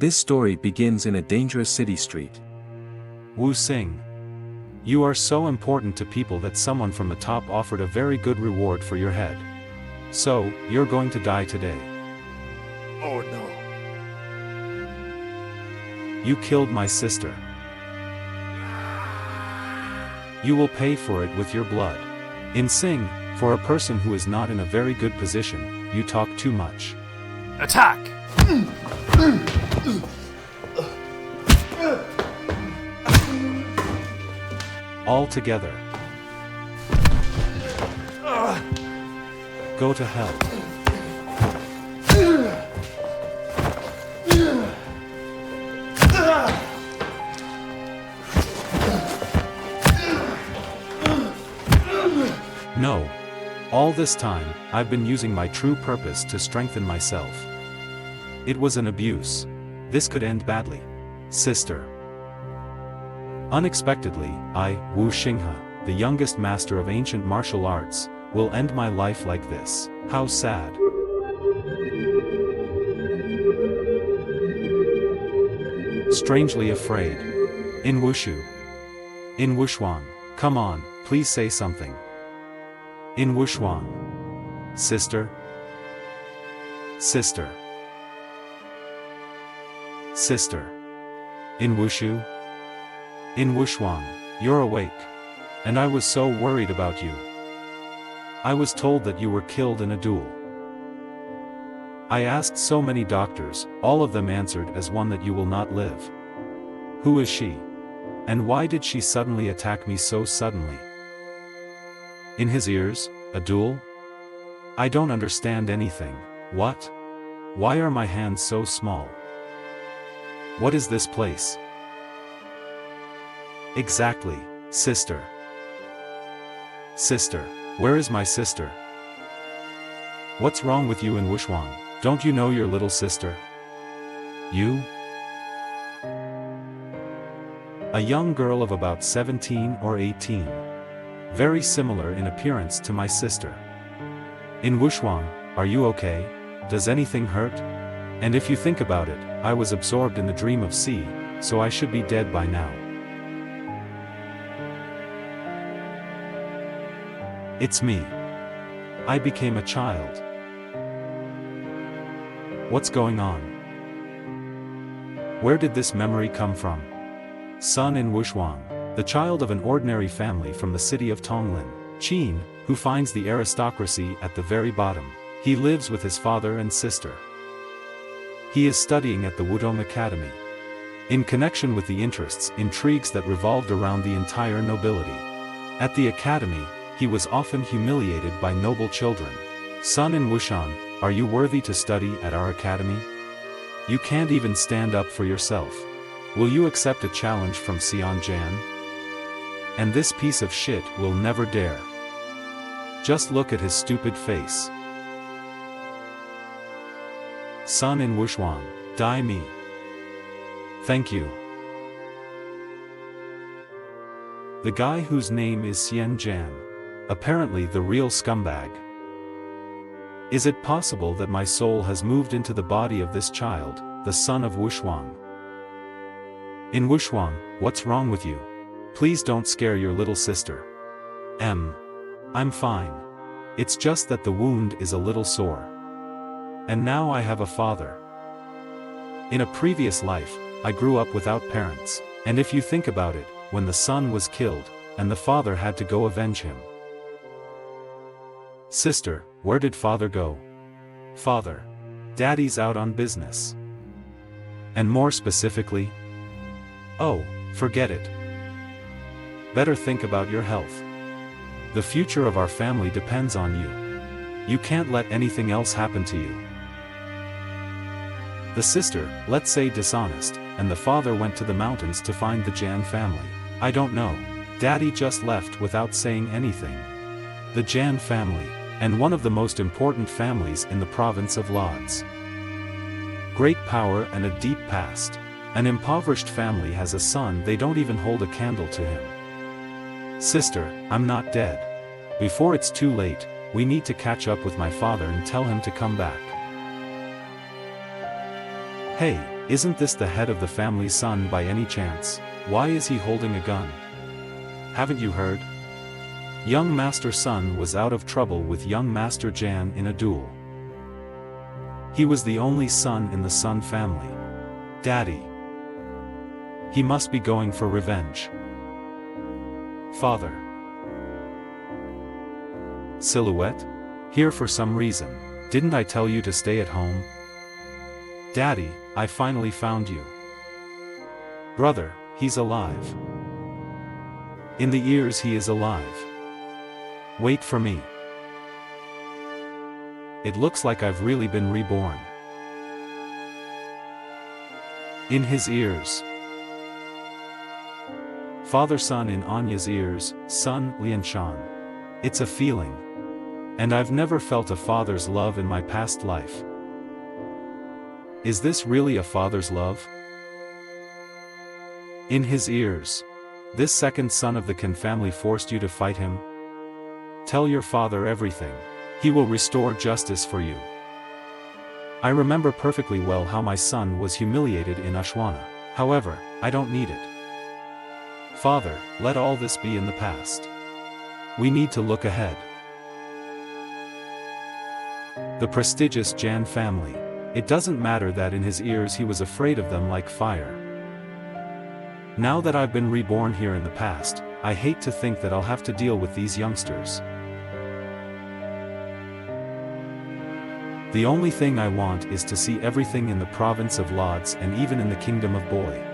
This story begins in a dangerous city street. Wu Xing. You are so important to people that someone from the top offered a very good reward for your head. So, you're going to die today. Oh no. You killed my sister. You will pay for it with your blood. In Xing, for a person who is not in a very good position, you talk too much. Attack! All together. Go to hell. No. All this time, I've been using my true purpose to strengthen myself. It was an abuse. This could end badly. Sister. Unexpectedly, I, Wu Xinghe, the youngest master of ancient martial arts, will end my life like this. How sad. Strangely afraid. In Wushu. In Wushuang. Come on, please say something. In Wushuang. Sister. Sister. Sister. In Wushu. In Wushuang, you're awake. And I was so worried about you. I was told that you were killed in a duel. I asked so many doctors, all of them answered as one that you will not live. Who is she? And why did she suddenly attack me so suddenly? In his ears, a duel? I don't understand anything. What? Why are my hands so small? What is this place? Exactly, sister. Sister, where is my sister? What's wrong with you in Wushuang? Don't you know your little sister? You? A young girl of about 17 or 18. Very similar in appearance to my sister. In Wushuang, are you okay? Does anything hurt? And if you think about it, I was absorbed in the dream of sea, so I should be dead by now. It's me. I became a child. What's going on? Where did this memory come from? Son in Wushuang, the child of an ordinary family from the city of Tonglin, Qin, who finds the aristocracy at the very bottom. He lives with his father and sister. He is studying at the Wudong Academy. In connection with the intrigues that revolved around the entire nobility. At the academy, he was often humiliated by noble children. Son in Wushan, are you worthy to study at our academy? You can't even stand up for yourself. Will you accept a challenge from Xian Jan? And this piece of shit will never dare. Just look at his stupid face. Son in Wushuang, die me. Thank you. The guy whose name is Xian Jan. Apparently the real scumbag. Is it possible that my soul has moved into the body of this child, the son of Wushuang? In Wushuang, what's wrong with you? Please don't scare your little sister. I'm fine. It's just that the wound is a little sore. And now I have a father. In a previous life, I grew up without parents, and if you think about it, when the son was killed, and the father had to go avenge him. Sister, where did father go? Father. Daddy's out on business. And more specifically? Oh, forget it. Better think about your health. The future of our family depends on you. You can't let anything else happen to you. The sister, let's say dishonest, and the father went to the mountains to find the Jan family. I don't know. Daddy just left without saying anything. The Jan family, and one of the most important families in the province of Lodz. Great power and a deep past. An impoverished family has a son, they don't even hold a candle to him. Sister, I'm not dead. Before it's too late, we need to catch up with my father and tell him to come back. Hey, Isn't this the head of the family's son by any chance? Why is he holding a gun? Haven't you heard? Young Master Sun was out of trouble with young Master Jan in a duel. He was the only son in the Sun family. Daddy. He must be going for revenge. Father. Silhouette? Here for some reason. Didn't I tell you to stay at home? Daddy, I finally found you. Brother, he's alive. In the ears he is alive. Wait for me. It looks like I've really been reborn. In his ears. Father-son in Anya's ears, son Lianshan. It's a feeling. And I've never felt a father's love in my past life. Is this really a father's love? In his ears. This second son of the Kan family forced you to fight him? Tell your father everything. He will restore justice for you. I remember perfectly well how my son was humiliated in Ashwana. However, I don't need it. Father, let all this be in the past. We need to look ahead. The prestigious Jan family. It doesn't matter that in his ears he was afraid of them like fire. Now that I've been reborn here in the past, I hate to think that I'll have to deal with these youngsters. The only thing I want is to see everything in the province of Lodz and even in the kingdom of Boy.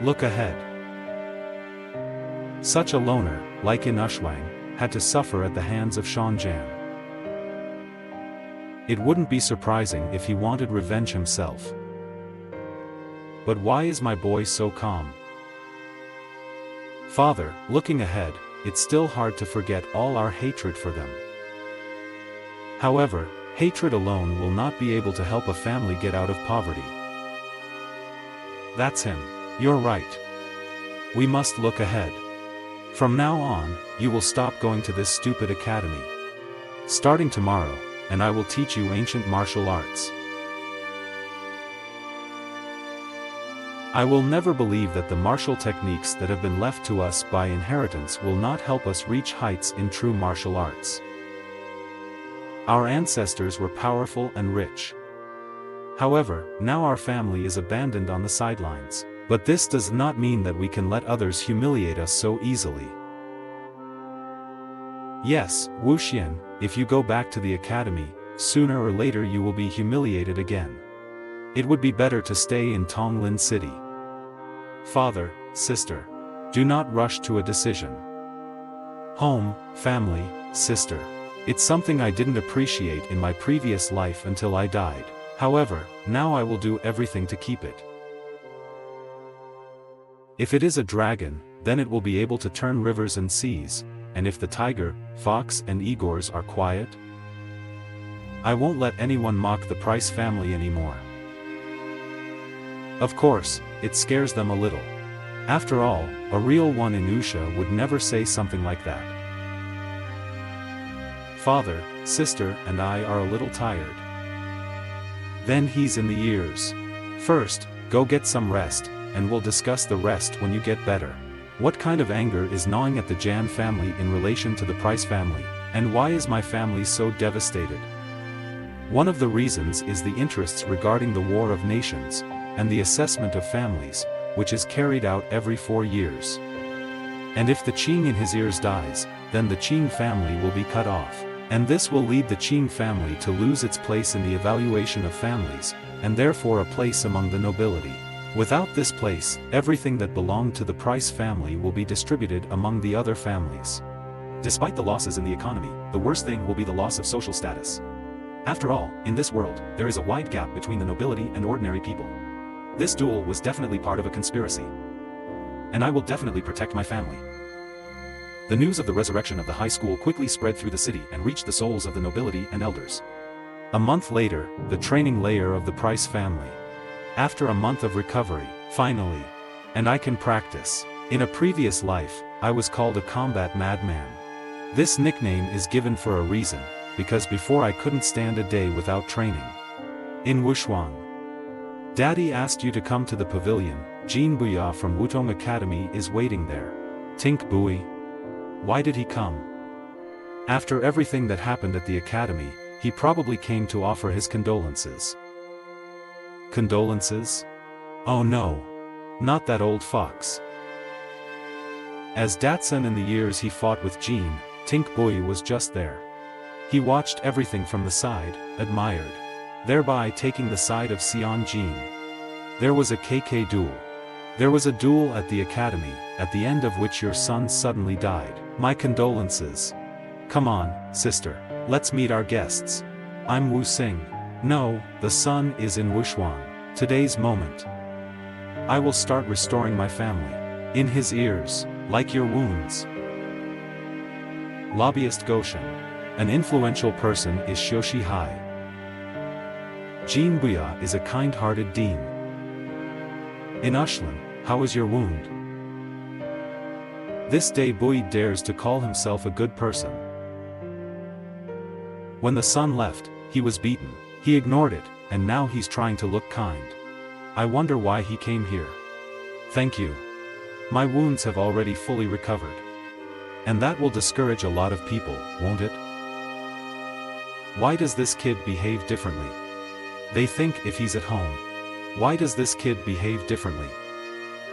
Look ahead. Such a loner, like in Ushwang, had to suffer at the hands of Shan Jan. It wouldn't be surprising if he wanted revenge himself. But why is my boy so calm? Father, looking ahead, it's still hard to forget all our hatred for them. However, hatred alone will not be able to help a family get out of poverty. That's him. You're right. We must look ahead. From now on, you will stop going to this stupid academy. Starting tomorrow, and I will teach you ancient martial arts. I will never believe that the martial techniques that have been left to us by inheritance will not help us reach heights in true martial arts. Our ancestors were powerful and rich. However, now our family is abandoned on the sidelines. But this does not mean that we can let others humiliate us so easily. Yes, Wu Xian, if you go back to the academy, sooner or later you will be humiliated again. It would be better to stay in Tonglin City. Father, sister. Do not rush to a decision. Home, family, sister. It's something I didn't appreciate in my previous life until I died. However, now I will do everything to keep it. If it is a dragon, then it will be able to turn rivers and seas, and if the tiger, fox and Igors are quiet, I won't let anyone mock the Price family anymore. Of course, it scares them a little. After all, a real one in Usha would never say something like that. Father, sister and I are a little tired. Then he's in the ears. First, go get some rest, and we'll discuss the rest when you get better. What kind of anger is gnawing at the Jan family in relation to the Price family, and why is my family so devastated? One of the reasons is the interests regarding the War of Nations, and the assessment of families, which is carried out every 4 years. And if the Qing in his ears dies, then the Qing family will be cut off, and this will lead the Qing family to lose its place in the evaluation of families, and therefore a place among the nobility. Without this place, everything that belonged to the Price family will be distributed among the other families. Despite the losses in the economy, the worst thing will be the loss of social status. After all, in this world, there is a wide gap between the nobility and ordinary people. This duel was definitely part of a conspiracy. And I will definitely protect my family. The news of the resurrection of the high school quickly spread through the city and reached the souls of the nobility and elders. A month later, the training layer of the Price family. After a month of recovery, finally. And I can practice. In a previous life, I was called a combat madman. This nickname is given for a reason, because before I couldn't stand a day without training. In Wushuang. Daddy asked you to come to the pavilion. Jin Buya from Wutong Academy is waiting there. Tink Bui. Why did he come? After everything that happened at the academy, he probably came to offer his condolences. Condolences? Oh no. Not that old fox. As Datsun in the years he fought with Jin, Tink Bui was just there. He watched everything from the side, admired, thereby taking the side of Sion Jin. There was a KK duel. There was a duel at the academy, at the end of which your son suddenly died. My condolences. Come on, sister, let's meet our guests. I'm Wu Xing. No, the sun is in Wushuang. Today's moment. I will start restoring my family. In his ears, like your wounds. Lobbyist Goshen. An influential person is Shoshi Hai. Jin Buya is a kind-hearted dean. In Ushlin, how is your wound? This day Bui dares to call himself a good person. When the son left, he was beaten. He ignored it, and now he's trying to look kind. I wonder why he came here. Thank you. My wounds have already fully recovered. And that will discourage a lot of people, won't it? Why does this kid behave differently? They think if he's at home. Why does this kid behave differently?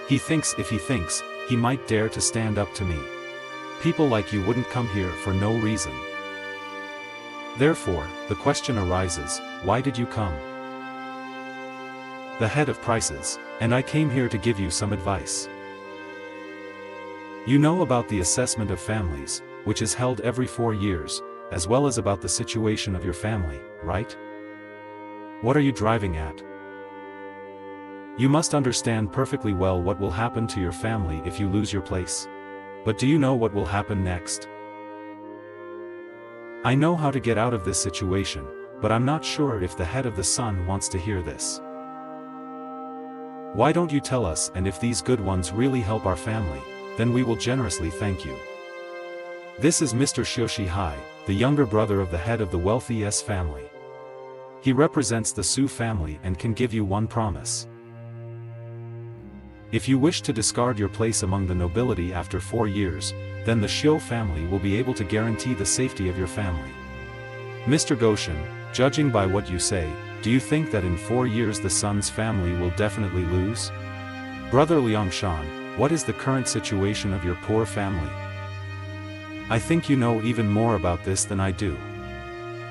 He thinks if he thinks, he might dare to stand up to me. People like you wouldn't come here for no reason. Therefore, the question arises, why did you come? The head of prices, and I came here to give you some advice. You know about the assessment of families, which is held every 4 years, as well as about the situation of your family, right? What are you driving at? You must understand perfectly well what will happen to your family if you lose your place. But do you know what will happen next? I know how to get out of this situation, but I'm not sure if the head of the sun wants to hear this. Why don't you tell us, and if these good ones really help our family, then we will generously thank you. This is Mr. Shoshi Hai, the younger brother of the head of the wealthy S family. He represents the Su family and can give you one promise. If you wish to discard your place among the nobility after 4 years, then the Shio family will be able to guarantee the safety of your family. Mr. Goshen, judging by what you say, do you think that in 4 years the son's family will definitely lose? Brother Liangshan, what is the current situation of your poor family? I think you know even more about this than I do.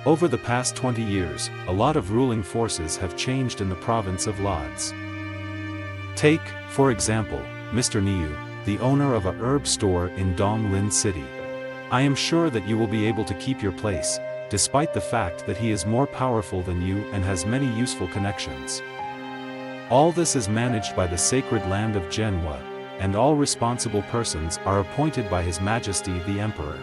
Over the past 20 years, a lot of ruling forces have changed in the province of Lodz. Take, for example, Mr. Niu, the owner of a herb store in Donglin City. I am sure that you will be able to keep your place, despite the fact that he is more powerful than you and has many useful connections. All this is managed by the sacred land of Manhua, and all responsible persons are appointed by His Majesty the Emperor.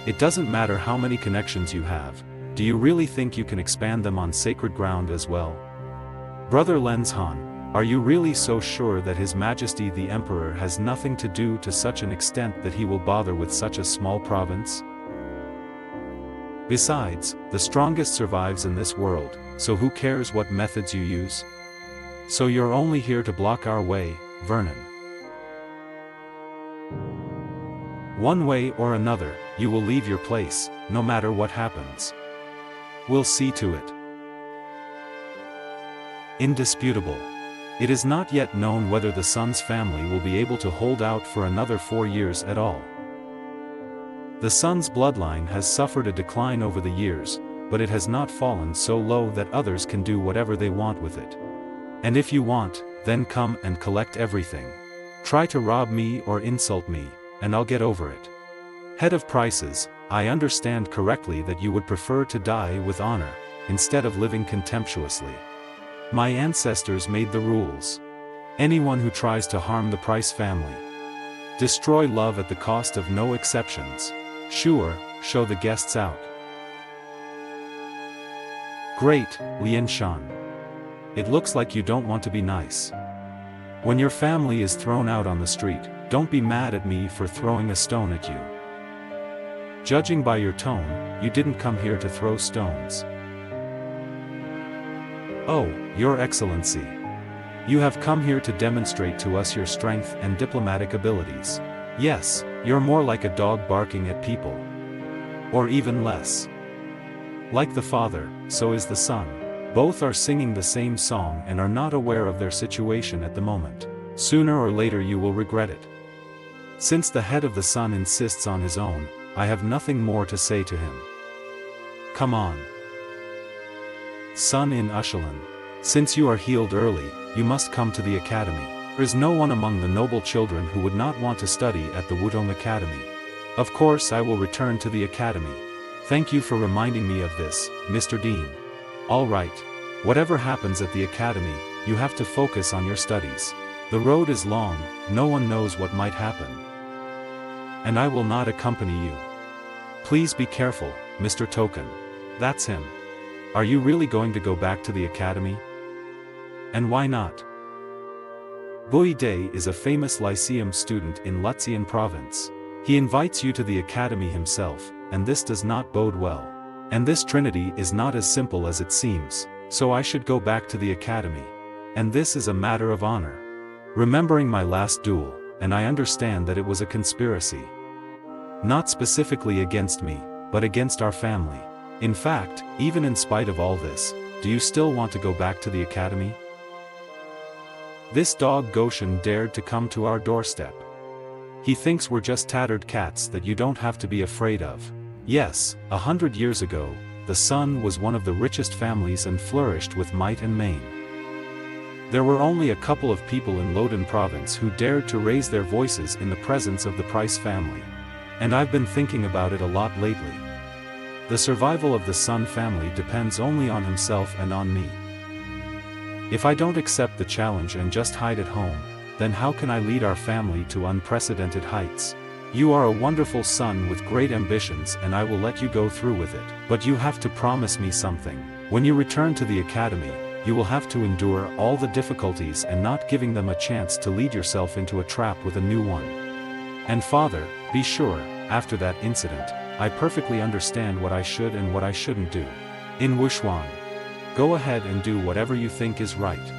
It doesn't matter how many connections you have, do you really think you can expand them on sacred ground as well? Brother Lenzhan, are you really so sure that His Majesty the Emperor has nothing to do to such an extent that he will bother with such a small province? Besides, the strongest survives in this world, so who cares what methods you use? So you're only here to block our way, Vernon. One way or another, you will leave your place, no matter what happens. We'll see to it. Indisputable. It is not yet known whether the son's family will be able to hold out for another 4 years at all. The son's bloodline has suffered a decline over the years, but it has not fallen so low that others can do whatever they want with it. And if you want, then come and collect everything. Try to rob me or insult me, and I'll get over it. Head of prices, I understand correctly that you would prefer to die with honor, instead of living contemptuously. My ancestors made the rules. Anyone who tries to harm the Price family, destroy love at the cost of no exceptions. Sure, show the guests out. Great, Lian Shan. It looks like you don't want to be nice. When your family is thrown out on the street, don't be mad at me for throwing a stone at you. Judging by your tone, you didn't come here to throw stones. Oh, Your Excellency. You have come here to demonstrate to us your strength and diplomatic abilities. Yes, you're more like a dog barking at people. Or even less. Like the father, so is the son. Both are singing the same song and are not aware of their situation at the moment. Sooner or later you will regret it. Since the head of the son insists on his own, I have nothing more to say to him. Come on. Son in Ushalan. Since you are healed early, you must come to the academy. There is no one among the noble children who would not want to study at the Wudong Academy. Of course I will return to the academy. Thank you for reminding me of this, Mr. Dean. All right. Whatever happens at the academy, you have to focus on your studies. The road is long, no one knows what might happen. And I will not accompany you. Please be careful, Mr. Token. That's him. Are you really going to go back to the academy? And why not? Bui Day is a famous lyceum student in Luxian province. He invites you to the academy himself, and this does not bode well. And this trinity is not as simple as it seems, so I should go back to the academy. And this is a matter of honor. Remembering my last duel, and I understand that it was a conspiracy. Not specifically against me, but against our family. In fact, even in spite of all this, do you still want to go back to the academy? This dog Goshen dared to come to our doorstep. He thinks we're just tattered cats that you don't have to be afraid of. Yes, 100 years ago, the Sun was one of the richest families and flourished with might and main. There were only a couple of people in Lodan province who dared to raise their voices in the presence of the Price family. And I've been thinking about it a lot lately. The survival of the Sun family depends only on himself and on me. If I don't accept the challenge and just hide at home, then how can I lead our family to unprecedented heights? You are a wonderful son with great ambitions and I will let you go through with it. But you have to promise me something. When you return to the academy, you will have to endure all the difficulties and not giving them a chance to lead yourself into a trap with a new one. And father, be sure, after that incident, I perfectly understand what I should and what I shouldn't do. In Wushuang. Go ahead and do whatever you think is right.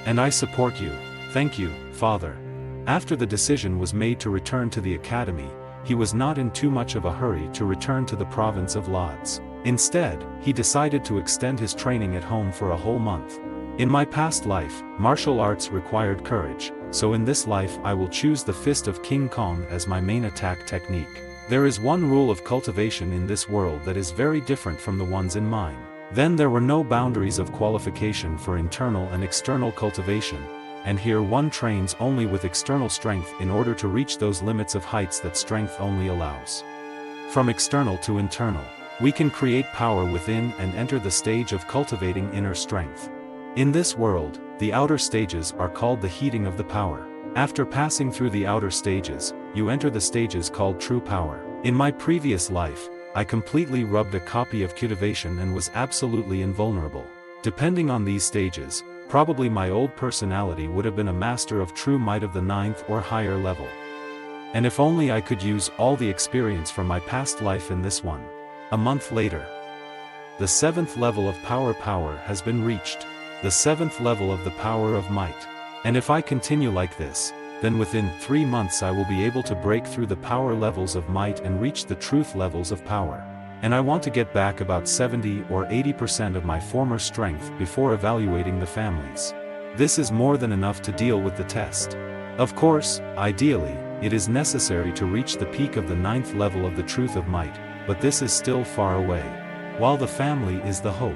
And I support you. Thank you, father. After the decision was made to return to the academy, he was not in too much of a hurry to return to the province of Lodz. Instead, he decided to extend his training at home for a whole month. In my past life, martial arts required courage, so in this life I will choose the Fist of King Kong as my main attack technique. There is one rule of cultivation in this world that is very different from the ones in mine. Then there were no boundaries of qualification for internal and external cultivation, and here one trains only with external strength in order to reach those limits of heights that strength only allows. From external to internal, we can create power within and enter the stage of cultivating inner strength. In this world, the outer stages are called the heating of the power. After passing through the outer stages, you enter the stages called true power. In my previous life, I completely rubbed a copy of cultivation and was absolutely invulnerable. Depending on these stages, probably my old personality would have been a master of true might of the 9th or higher level. And if only I could use all the experience from my past life in this one. A month later. The 7th level of power has been reached. The 7th level of the power of might. And if I continue like this, then within 3 months I will be able to break through the power levels of might and reach the truth levels of power. And I want to get back about 70 or 80% of my former strength before evaluating the families. This is more than enough to deal with the test. Of course, ideally, it is necessary to reach the peak of the 9th level of the truth of might, but this is still far away. While the family is the hope.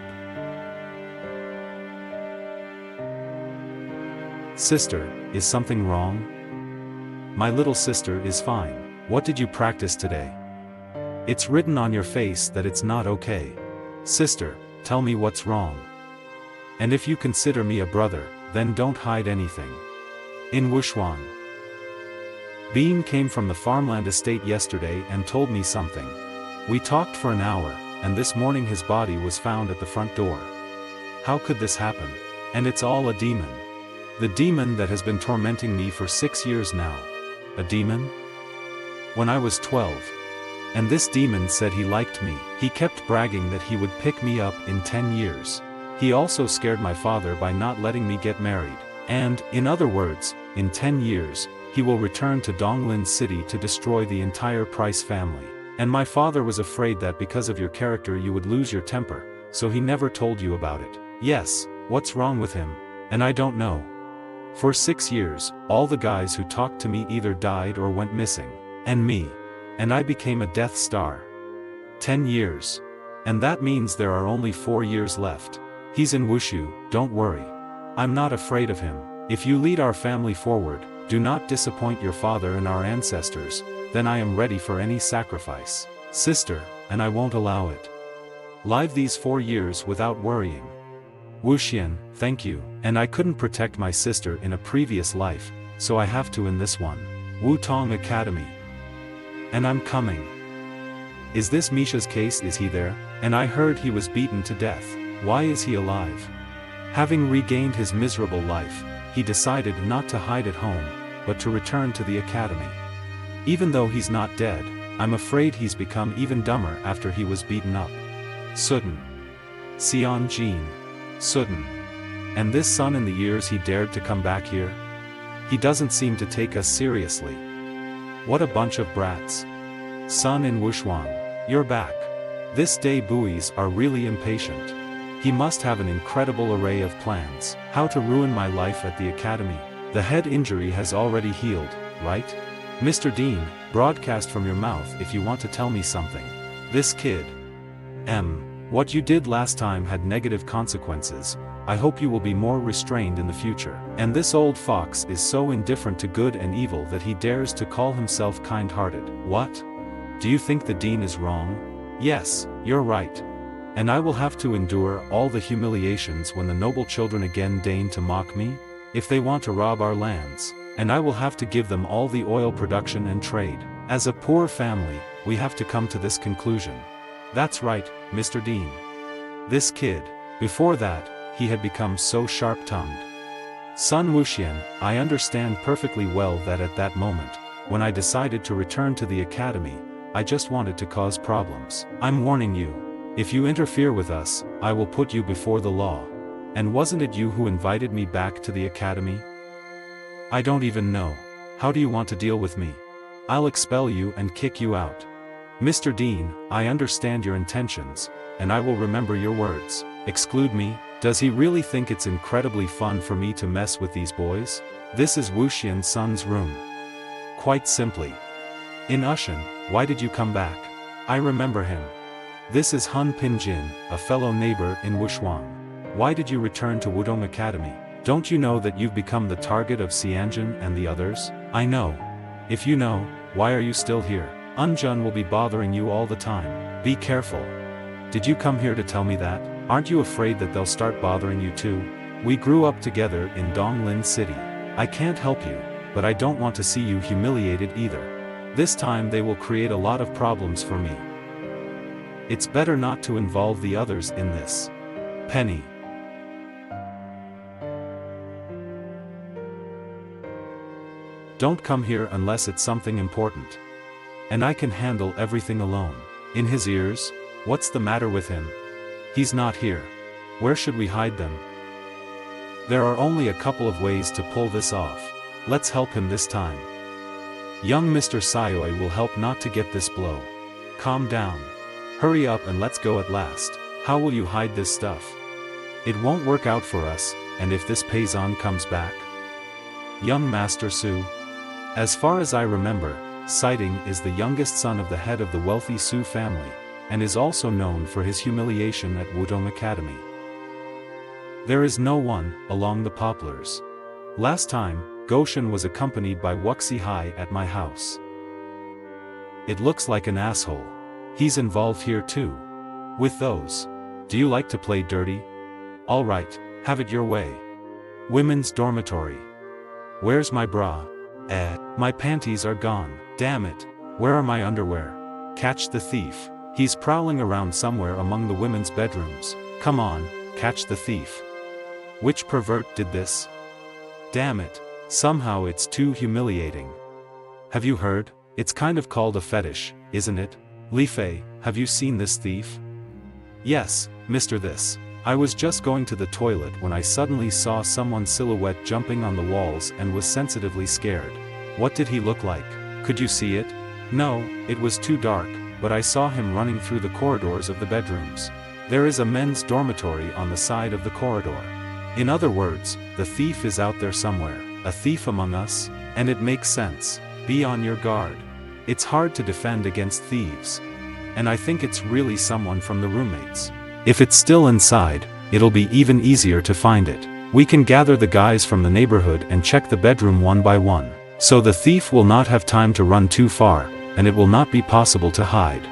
Sister, is something wrong? My little sister is fine. What did you practice today? It's written on your face that it's not okay. Sister, tell me what's wrong. And if you consider me a brother, then don't hide anything. In Wushuang. Bean came from the farmland estate yesterday and told me something. We talked for an hour, and this morning his body was found at the front door. How could this happen? And it's all a demon. The demon that has been tormenting me for 6 years now. A demon? When I was 12. And this demon said he liked me. He kept bragging that he would pick me up in 10 years. He also scared my father by not letting me get married. And, in other words, in 10 years, he will return to Donglin City to destroy the entire Price family. And my father was afraid that because of your character you would lose your temper, so he never told you about it. Yes, what's wrong with him? And I don't know. For 6 years, all the guys who talked to me either died or went missing. And me. And I became a Death Star. 10 years. And that means there are only 4 years left. He's in Wushu, don't worry. I'm not afraid of him. If you lead our family forward, do not disappoint your father and our ancestors, then I am ready for any sacrifice. Sister, and I won't allow it. Live these 4 years without worrying. Wuxian, thank you. And I couldn't protect my sister in a previous life, so I have to in this one. Wutong Academy. And I'm coming. Is this Misha's case? Is he there? And I heard he was beaten to death. Why is he alive? Having regained his miserable life, he decided not to hide at home, but to return to the academy. Even though he's not dead, I'm afraid he's become even dumber after he was beaten up. Sudden. Xian Jin. Sudden. And this son in the years he dared to come back here? He doesn't seem to take us seriously. What a bunch of brats. Sun in Wushuang, you're back. This day buoys are really impatient. He must have an incredible array of plans. How to ruin my life at the academy. The head injury has already healed, right? Mr. Dean, broadcast from your mouth if you want to tell me something. This kid. What you did last time had negative consequences. I hope you will be more restrained in the future. And this old fox is so indifferent to good and evil that he dares to call himself kind-hearted. What? Do you think the dean is wrong? Yes, you're right. And I will have to endure all the humiliations when the noble children again deign to mock me? If they want to rob our lands, and I will have to give them all the oil production and trade. As a poor family, we have to come to this conclusion. That's right, Mr. Dean. This kid. Before that, he had become so sharp-tongued. Sun Wuxian, I understand perfectly well that at that moment, when I decided to return to the academy, I just wanted to cause problems. I'm warning you. If you interfere with us, I will put you before the law. And wasn't it you who invited me back to the academy? I don't even know. How do you want to deal with me? I'll expel you and kick you out. Mr. Dean, I understand your intentions, and I will remember your words. Exclude me? Does he really think it's incredibly fun for me to mess with these boys? This is Wuxian's son's room. Quite simply. In Ushan, why did you come back? I remember him. This is Hun Pinjin, a fellow neighbor in Wushuang. Why did you return to Wudong Academy? Don't you know that you've become the target of Xianjun and the others? I know. If you know, why are you still here? Unjun will be bothering you all the time. Be careful. Did you come here to tell me that? Aren't you afraid that they'll start bothering you too? We grew up together in Donglin City. I can't help you, but I don't want to see you humiliated either. This time they will create a lot of problems for me. It's better not to involve the others in this. Penny. Don't come here unless it's something important. And I can handle everything alone. In his ears? What's the matter with him? He's not here. Where should we hide them? There are only a couple of ways to pull this off. Let's help him this time. Young Mr. Sayoi will help not to get this blow. Calm down. Hurry up and let's go at last. How will you hide this stuff? It won't work out for us, and if this paysan comes back? Young Master Su. As far as I remember, Sighting is the youngest son of the head of the wealthy Su family, and is also known for his humiliation at Wudong Academy. There is no one, along the poplars. Last time, Goshen was accompanied by Wuxi Hai at my house. It looks like an asshole. He's involved here too. With those. Do you like to play dirty? Alright, have it your way. Women's dormitory. Where's my bra? My panties are gone. Damn it. Where are my underwear? Catch the thief. He's prowling around somewhere among the women's bedrooms. Come on, catch the thief. Which pervert did this? Damn it. Somehow it's too humiliating. Have you heard? It's kind of called a fetish, isn't it? Li Fei, have you seen this thief? Yes, Mr. This. I was just going to the toilet when I suddenly saw someone's silhouette jumping on the walls and was sensitively scared. What did he look like? Could you see it? No, it was too dark, but I saw him running through the corridors of the bedrooms. There is a men's dormitory on the side of the corridor. In other words, the thief is out there somewhere. A thief among us? And it makes sense. Be on your guard. It's hard to defend against thieves. And I think it's really someone from the roommates. If it's still inside, it'll be even easier to find it. We can gather the guys from the neighborhood and check the bedroom one by one. So the thief will not have time to run too far, and it will not be possible to hide.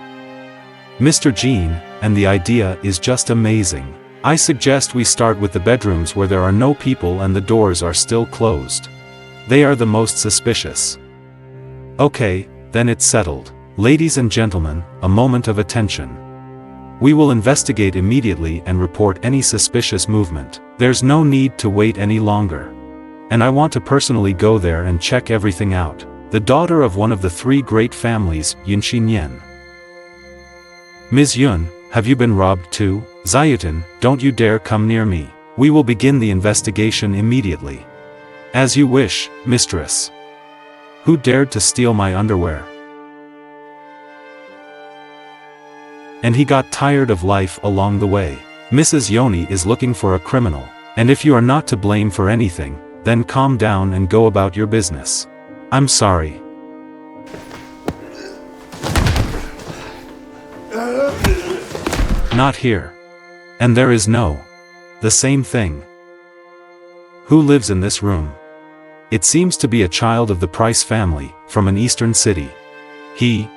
Mr. Jean, and the idea is just amazing. I suggest we start with the bedrooms where there are no people and the doors are still closed. They are the most suspicious. Okay, then it's settled. Ladies and gentlemen, a moment of attention. We will investigate immediately and report any suspicious movement. There's no need to wait any longer. And I want to personally go there and check everything out. The daughter of one of the three great families, Yun Xinyan. Ms. Yun, have you been robbed too? Zayutin, don't you dare come near me. We will begin the investigation immediately. As you wish, mistress. Who dared to steal my underwear? And he got tired of life along the way. Mrs. Yoni is looking for a criminal. And if you are not to blame for anything, then calm down and go about your business. I'm sorry. Not here. And there is no. The same thing. Who lives in this room? It seems to be a child of the Price family, from an eastern city. He.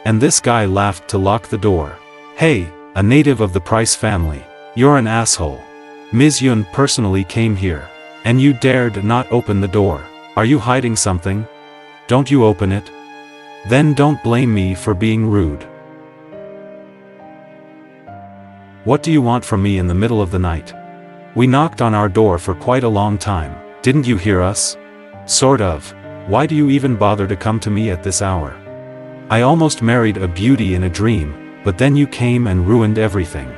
And this guy laughed to lock the door. Hey, a native of the Price family. You're an asshole. Ms. Yun personally came here. And you dared not open the door. Are you hiding something? Don't you open it? Then don't blame me for being rude. What do you want from me in the middle of the night? We knocked on our door for quite a long time. Didn't you hear us? Sort of. Why do you even bother to come to me at this hour? I almost married a beauty in a dream, but then you came and ruined everything.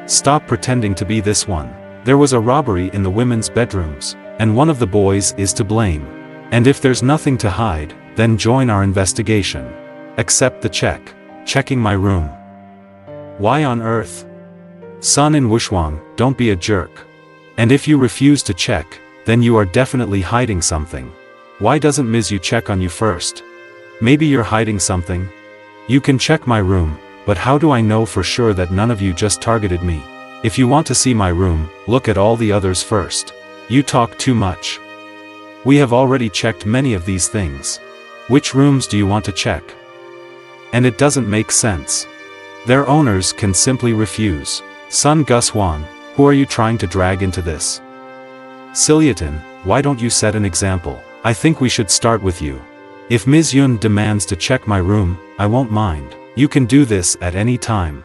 Stop pretending to be this one. There was a robbery in the women's bedrooms, and one of the boys is to blame. And if there's nothing to hide, then join our investigation. Accept the check. Checking my room. Why on earth? Son in Wushuang, don't be a jerk. And if you refuse to check, then you are definitely hiding something. Why doesn't Ms. Yu check on you first? Maybe you're hiding something? You can check my room, but how do I know for sure that none of you just targeted me? If you want to see my room, look at all the others first. You talk too much. We have already checked many of these things. Which rooms do you want to check? And it doesn't make sense. Their owners can simply refuse. Son Gus Huang, who are you trying to drag into this? Silyatin, why don't you set an example? I think we should start with you. If Ms. Yun demands to check my room, I won't mind. You can do this at any time.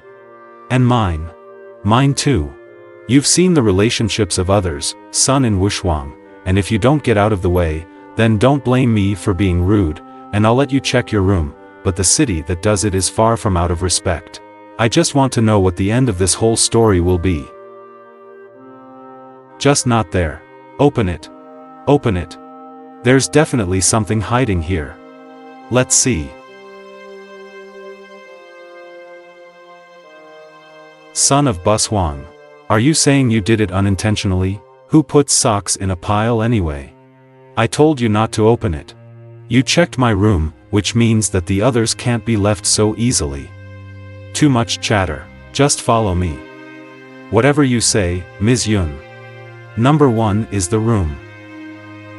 And mine. Mine too. You've seen the relationships of others, Sun in Wushuang, and if you don't get out of the way, then don't blame me for being rude, and I'll let you check your room, but the city that does it is far from out of respect. I just want to know what the end of this whole story will be. Just not there. Open it. Open it. There's definitely something hiding here. Let's see. Son of Bus Huang. Are you saying you did it unintentionally? Who puts socks in a pile anyway? I told you not to open it. You checked my room, which means that the others can't be left so easily. Too much chatter. Just follow me. Whatever you say, Ms. Yun. Number 1 is the room.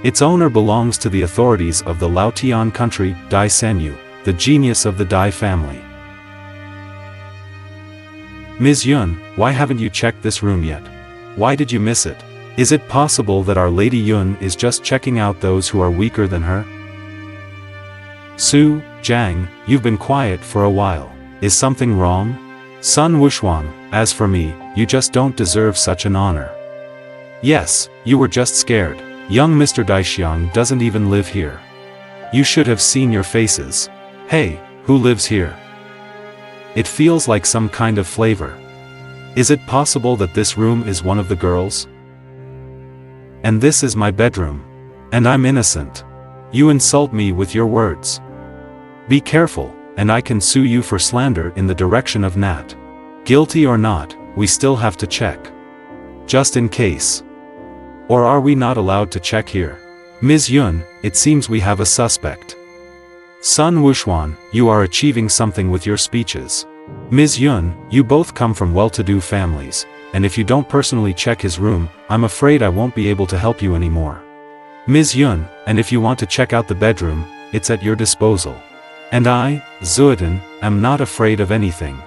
Its owner belongs to the authorities of the Laotian country, Dai Sanyu, the genius of the Dai family. Ms. Yun, why haven't you checked this room yet? Why did you miss it? Is it possible that Our Lady Yun is just checking out those who are weaker than her? Su, Jiang, you've been quiet for a while. Is something wrong? Sun Wushuang, as for me, you just don't deserve such an honor. Yes, you were just scared. Young Mr. Daixiang doesn't even live here. You should have seen your faces. Hey, who lives here? It feels like some kind of flavor. Is it possible that this room is one of the girls? And this is my bedroom. And I'm innocent. You insult me with your words. Be careful, and I can sue you for slander in the direction of Nat. Guilty or not, we still have to check. Just in case. Or are we not allowed to check here? Ms. Yun, it seems we have a suspect. Sun Wuxuan, you are achieving something with your speeches. Ms. Yun, you both come from well-to-do families, and if you don't personally check his room, I'm afraid I won't be able to help you anymore. Ms. Yun, and if you want to check out the bedroom, it's at your disposal. And I, Zuoden, am not afraid of anything.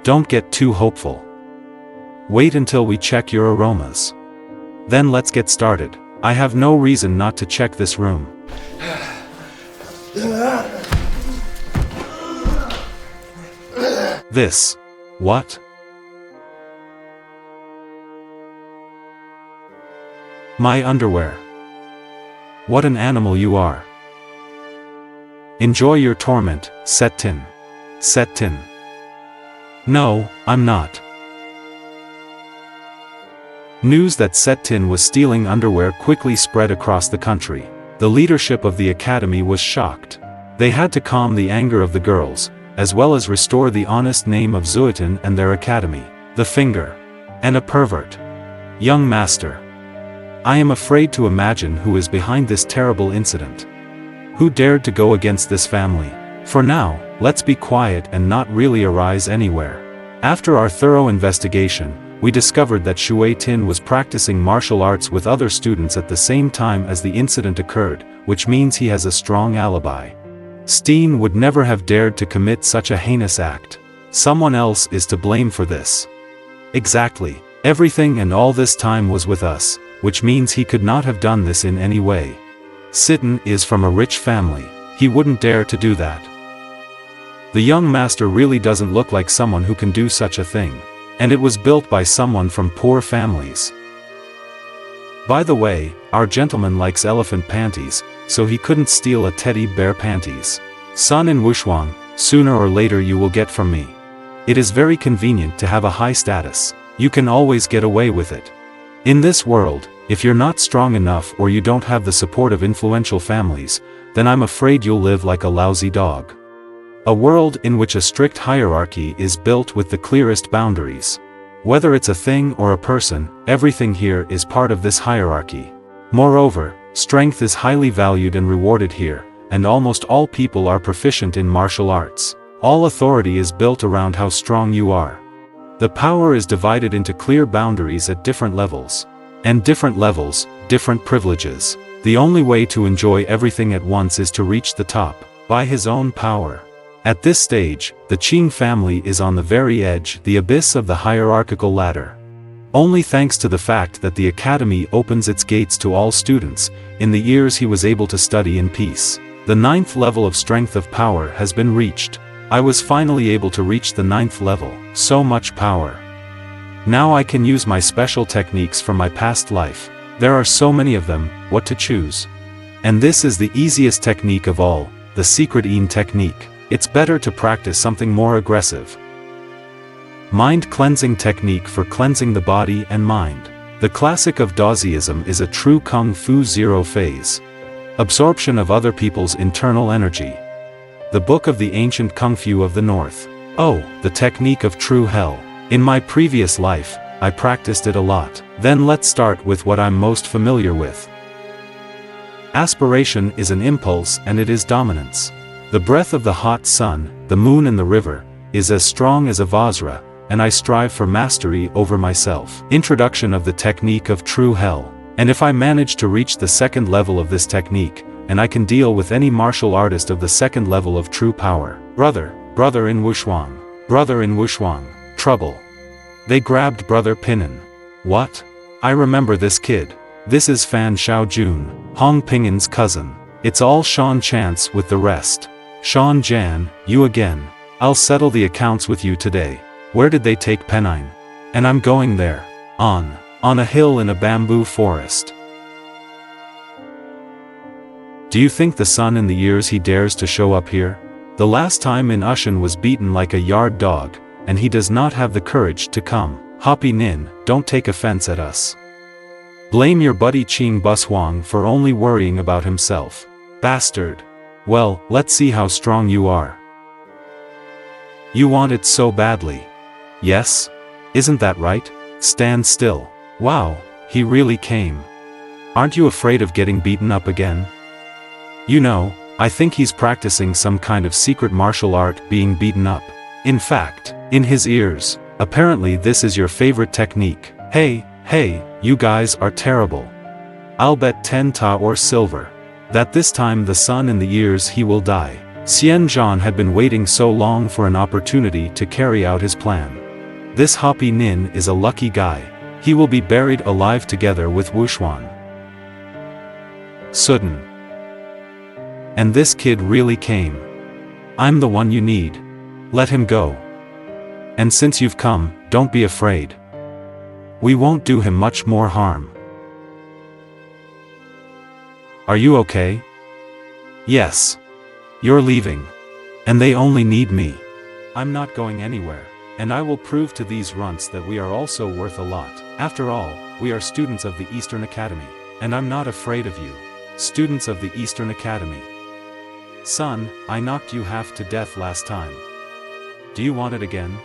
Don't get too hopeful. Wait until we check your aromas. Then let's get started. I have no reason not to check this room. This. What? My underwear. What an animal you are. Enjoy your torment, Settin. Settin. No, I'm not. News that Settin was stealing underwear quickly spread across the country. The leadership of the academy was shocked. They had to calm the anger of the girls, as well as restore the honest name of Zuoden and their academy. The finger. And a pervert. Young master. I am afraid to imagine who is behind this terrible incident. Who dared to go against this family? For now, let's be quiet and not really arise anywhere. After our thorough investigation, we discovered that Shui Tin was practicing martial arts with other students at the same time as the incident occurred, which means he has a strong alibi. Steen would never have dared to commit such a heinous act. Someone else is to blame for this. Exactly. Everything and all this time was with us, which means he could not have done this in any way. Sitten is from a rich family. He wouldn't dare to do that. The young master really doesn't look like someone who can do such a thing. And it was built by someone from poor families. By the way, our gentleman likes elephant panties, so he couldn't steal a teddy bear panties. Sun and Wuxuan, sooner or later you will get from me. It is very convenient to have a high status. You can always get away with it. In this world, if you're not strong enough or you don't have the support of influential families, then I'm afraid you'll live like a lousy dog. A world in which a strict hierarchy is built with the clearest boundaries. Whether it's a thing or a person, everything here is part of this hierarchy. Moreover, strength is highly valued and rewarded here, and almost all people are proficient in martial arts. All authority is built around how strong you are. The power is divided into clear boundaries at different levels. And different levels, different privileges. The only way to enjoy everything at once is to reach the top, by his own power. At this stage, the Qing family is on the very edge, the abyss of the hierarchical ladder. Only thanks to the fact that the academy opens its gates to all students, in the years he was able to study in peace. The 9th level of strength of power has been reached. I was finally able to reach the 9th level, so much power. Now I can use my special techniques from my past life. There are so many of them, what to choose? And this is the easiest technique of all, the secret Yin technique. It's better to practice something more aggressive. Mind cleansing technique for cleansing the body and mind. The classic of Daoism is a true Kung Fu zero phase. Absorption of other people's internal energy. The book of the ancient Kung Fu of the North. Oh, the technique of true hell. In my previous life, I practiced it a lot. Then let's start with what I'm most familiar with. Aspiration is an impulse and it is dominance. The breath of the hot sun, the moon and the river, is as strong as a Vajra, and I strive for mastery over myself. Introduction of the technique of true hell. And if I manage to reach the 2nd level of this technique, and I can deal with any martial artist of the 2nd level of true power. Brother in Wuxuan, trouble. They grabbed Brother Pinnan. What? I remember this kid. This is Fan Xiaojun, Hong Pingan's cousin. It's all Sean Chance with the rest. Sean Jan, you again. I'll settle the accounts with you today. Where did they take Pennine? And I'm going there. On a hill in a bamboo forest. Do you think the son in the years he dares to show up here? The last time in Ushan was beaten like a yard dog, and he does not have the courage to come. Hoppy Nin, don't take offense at us. Blame your buddy Qing Bushuang for only worrying about himself. Bastard. Well, let's see how strong you are. You want it so badly. Yes? Isn't that right? Stand still. Wow, he really came. Aren't you afraid of getting beaten up again? You know, I think he's practicing some kind of secret martial art being beaten up. In fact, in his ears, apparently this is your favorite technique. Hey, you guys are terrible. I'll bet 10 ta or silver that this time the sun in the ears he will die. Xian Zhan had been waiting so long for an opportunity to carry out his plan. This Hoppy Nin is a lucky guy. He will be buried alive together with Wushuan. Sudden. And this kid really came. I'm the one you need. Let him go. And since you've come, don't be afraid. We won't do him much more harm. Are you okay? Yes. You're leaving. And they only need me. I'm not going anywhere. And I will prove to these runts that we are also worth a lot. After all, we are students of the Eastern Academy. And I'm not afraid of you. Students of the Eastern Academy. Son, I knocked you half to death last time. Do you want it again?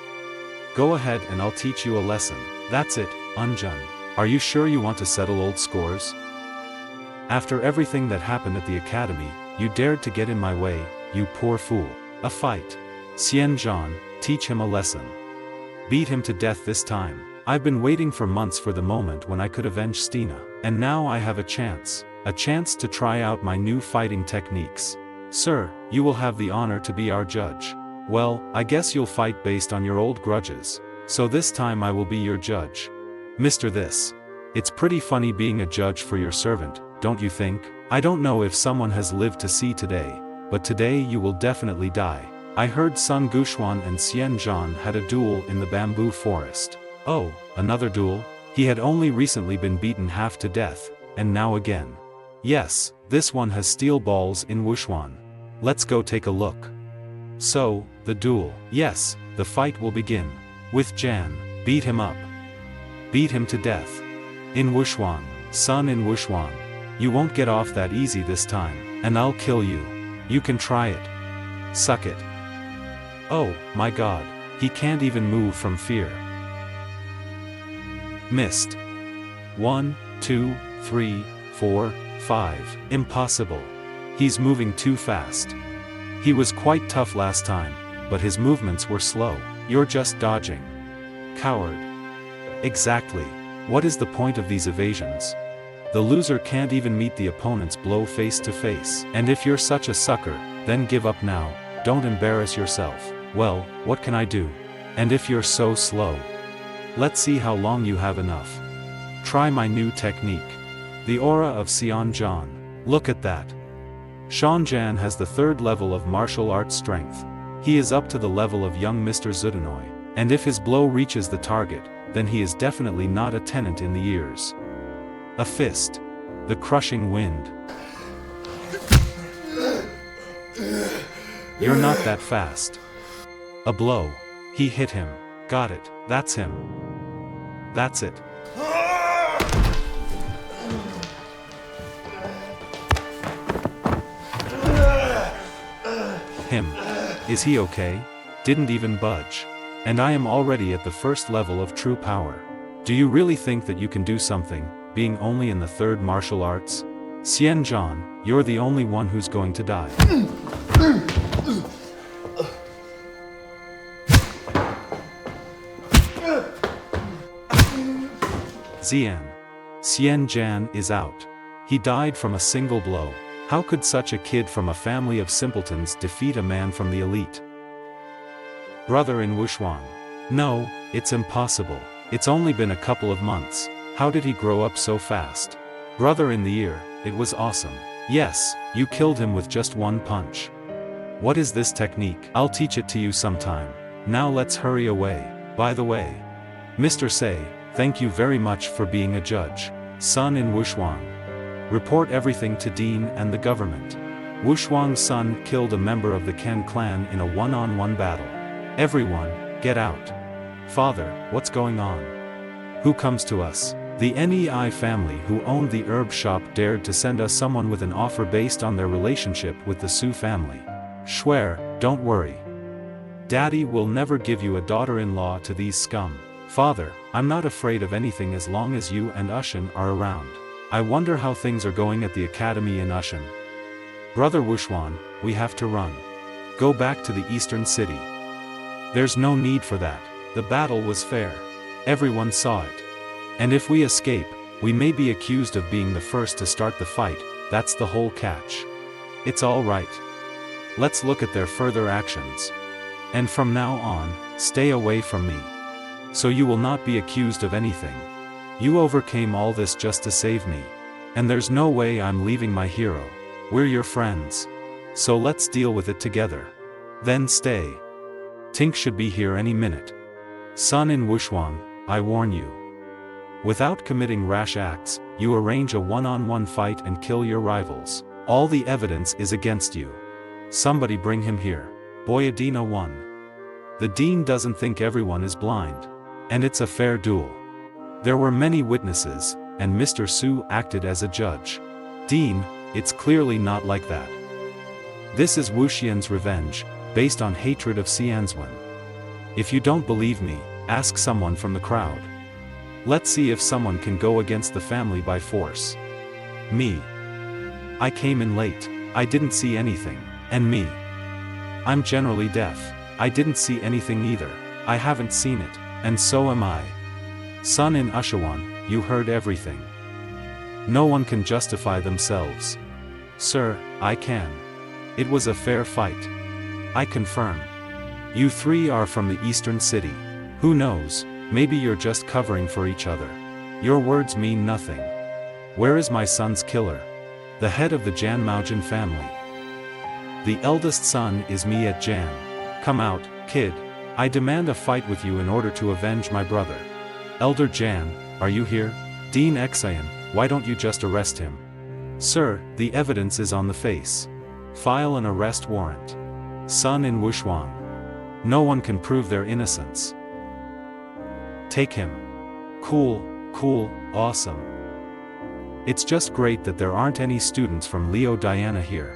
Go ahead and I'll teach you a lesson. That's it, Unjun. Are you sure you want to settle old scores? After everything that happened at the academy, you dared to get in my way, you poor fool. A fight. Xian Zhan, teach him a lesson. Beat him to death this time. I've been waiting for months for the moment when I could avenge Stina. And now I have a chance to try out my new fighting techniques. Sir, you will have the honor to be our judge. Well, I guess you'll fight based on your old grudges. So this time I will be your judge. Mr. This. It's pretty funny being a judge for your servant, don't you think? I don't know if someone has lived to see today, but today you will definitely die. I heard Sun Gushuan and Xian Zhan had a duel in the bamboo forest. Oh, another duel? He had only recently been beaten half to death, and now again. Yes, this one has steel balls in Wushuan. Let's go take a look. So, the duel. Yes, the fight will begin. With Jan, beat him up. Beat him to death. In Wushuan, son in Wushuan. You won't get off that easy this time, and I'll kill you. You can try it. Suck it. Oh, my god, he can't even move from fear. Missed. 1, 2, 3, 4, 5. Impossible. He's moving too fast. He was quite tough last time, but his movements were slow. You're just dodging. Coward. Exactly. What is the point of these evasions? The loser can't even meet the opponent's blow face to face. And if you're such a sucker, then give up now. Don't embarrass yourself. Well, what can I do? And if you're so slow? Let's see how long you have enough. Try my new technique. The aura of Xian Zhan. Look at that. Shan Jan has the 3rd level of martial arts strength. He is up to the level of young Mr. Zudanoi. And if his blow reaches the target, then he is definitely not a tenant in the ears. A fist. The crushing wind. You're not that fast. A blow. He hit him. Got it. That's him. That's it. Him. Is he okay? Didn't even budge. And I am already at the 1st level of true power. Do you really think that you can do something, being only in the 3rd martial arts? Xian Zhan, you're the only one who's going to die. Xian. Xian Zhan is out. He died from a single blow. How could such a kid from a family of simpletons defeat a man from the elite? Brother in Wushuan. No, it's impossible. It's only been a couple of months. How did he grow up so fast? Brother in the ear, it was awesome. Yes, you killed him with just one punch. What is this technique? I'll teach it to you sometime. Now let's hurry away. By the way, Mr. Say, thank you very much for being a judge. Son in Wushuan. Report everything to Dean and the government. Wushuang's son killed a member of the Ken clan in a one-on-one battle. Everyone, get out. Father, what's going on? Who comes to us? The NEI family who owned the herb shop dared to send us someone with an offer based on their relationship with the Su family. Swear, don't worry. Daddy will never give you a daughter-in-law to these scum. Father, I'm not afraid of anything as long as you and Ushin are around. I wonder how things are going at the academy in Ushin. Brother Wuxuan, we have to run. Go back to the eastern city. There's no need for that. The battle was fair. Everyone saw it. And if we escape, we may be accused of being the first to start the fight. That's the whole catch. It's all right. Let's look at their further actions. And from now on, stay away from me. So you will not be accused of anything. You overcame all this just to save me. And there's no way I'm leaving my hero. We're your friends. So let's deal with it together. Then stay. Tink should be here any minute. Sun in Wuxuan, I warn you. Without committing rash acts, you arrange a one-on-one fight and kill your rivals. All the evidence is against you. Somebody bring him here. Boyadina 1. The dean doesn't think everyone is blind. And it's a fair duel. There were many witnesses, and Mr. Su acted as a judge. Dean, it's clearly not like that. This is Wu Xian's revenge, based on hatred of Xianzwen. If you don't believe me, ask someone from the crowd. Let's see if someone can go against the family by force. Me. I came in late. I didn't see anything. And me. I'm generally deaf. I didn't see anything either. I haven't seen it. And so am I. Sun in Ushawan, you heard everything. No one can justify themselves. Sir, I can. It was a fair fight. I confirm. You three are from the eastern city. Who knows? Maybe you're just covering for each other. Your words mean nothing. Where is my son's killer? The head of the Jan Maojin family. The eldest son is me at Jan. Come out, kid. I demand a fight with you in order to avenge my brother. Elder Jan, are you here? Dean Exayan, why don't you just arrest him? Sir, the evidence is on the face. File an arrest warrant. Sun in Wuxuan. No one can prove their innocence. Take him. Cool, awesome. It's just great that there aren't any students from Leo Diana here.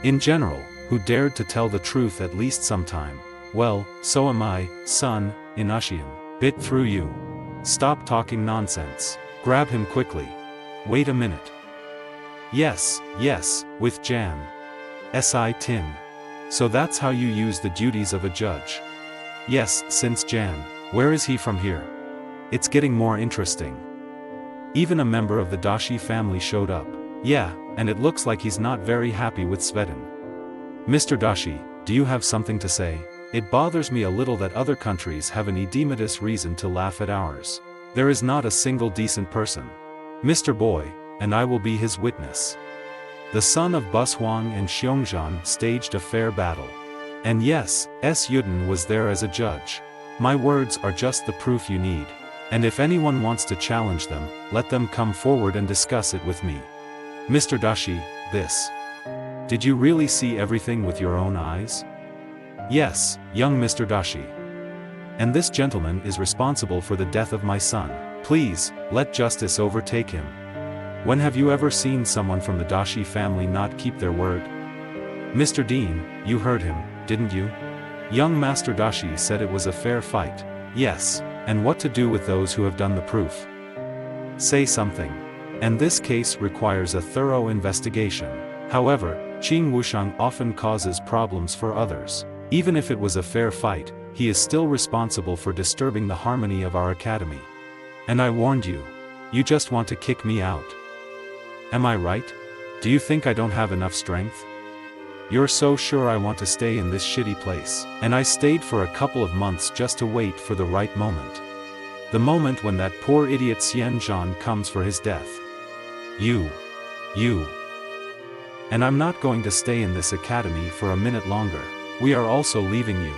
In general, who dared to tell the truth at least sometime. Well, so am I, Sun, in Ushian. Bit through you. Stop talking nonsense. Grab him quickly. Wait a minute. Yes, with Jan. Si Tin. So that's how you use the duties of a judge. Yes, since Jan. Where is he from here? It's getting more interesting. Even a member of the Dashi family showed up. Yeah, and it looks like he's not very happy with Svetin. Mr. Dashi, do you have something to say? It bothers me a little that other countries have an edematous reason to laugh at ours. There is not a single decent person. Mr. Boy, and I will be his witness. The son of Bus Huang and Xiongzhan staged a fair battle. And yes, S. Yuden was there as a judge. My words are just the proof you need. And if anyone wants to challenge them, let them come forward and discuss it with me. Mr. Dashi, this. Did you really see everything with your own eyes? Yes, young Mr. Dashi. And this gentleman is responsible for the death of my son. Please, let justice overtake him. When have you ever seen someone from the Dashi family not keep their word? Mr. Dean, you heard him, didn't you? Young Master Dashi said it was a fair fight. Yes, and what to do with those who have done the proof? Say something. And this case requires a thorough investigation. However, Qing Wushang often causes problems for others. Even if it was a fair fight, he is still responsible for disturbing the harmony of our academy. And I warned you. You just want to kick me out. Am I right? Do you think I don't have enough strength? You're so sure I want to stay in this shitty place. And I stayed for a couple of months just to wait for the right moment. The moment when that poor idiot Xianzhan comes for his death. You. And I'm not going to stay in this academy for a minute longer. We are also leaving you.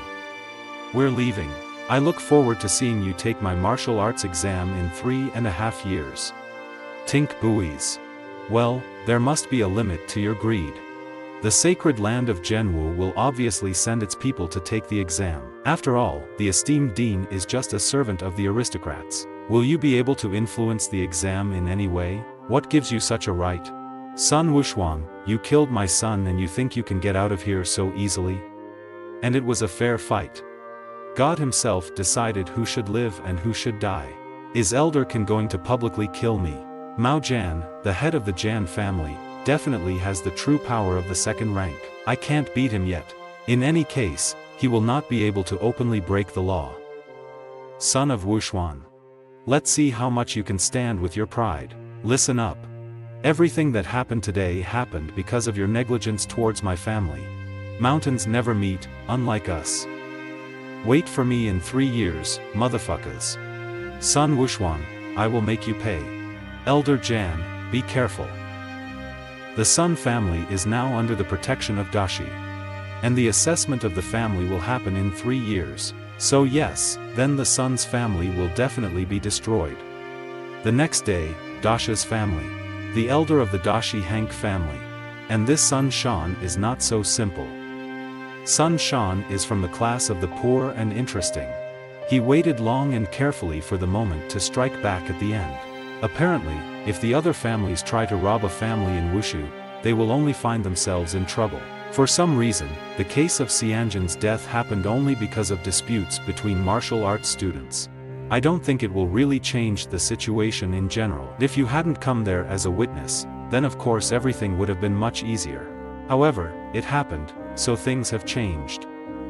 We're leaving. I look forward to seeing you take my martial arts exam in 3.5 years. Tink buoys. Well, there must be a limit to your greed. The sacred land of Zhenwu will obviously send its people to take the exam. After all, the esteemed dean is just a servant of the aristocrats. Will you be able to influence the exam in any way? What gives you such a right? Son Wuxuang, you killed my son and you think you can get out of here so easily? And it was a fair fight. God himself decided who should live and who should die. Is Elder Can going to publicly kill me? Mao Jan, the head of the Jan family, definitely has the true power of the second rank. I can't beat him yet. In any case, he will not be able to openly break the law. Son of Wuxuan. Let's see how much you can stand with your pride. Listen up. Everything that happened today happened because of your negligence towards my family. Mountains never meet, unlike us. Wait for me in 3 years, motherfuckers. Son Wuxuan, I will make you pay. Elder Jan, be careful. The Sun family is now under the protection of Dashi. And the assessment of the family will happen in 3 years. So yes, then the Sun's family will definitely be destroyed. The next day, Dasha's family. The elder of the Dashi Hank family. And this Sun Shan is not so simple. Sun Shan is from the class of the poor and interesting. He waited long and carefully for the moment to strike back at the end. Apparently, if the other families try to rob a family in Wushu, they will only find themselves in trouble. For some reason, the case of Xianjin's death happened only because of disputes between martial arts students. I don't think it will really change the situation in general. If you hadn't come there as a witness, then of course everything would have been much easier. However, it happened, so things have changed.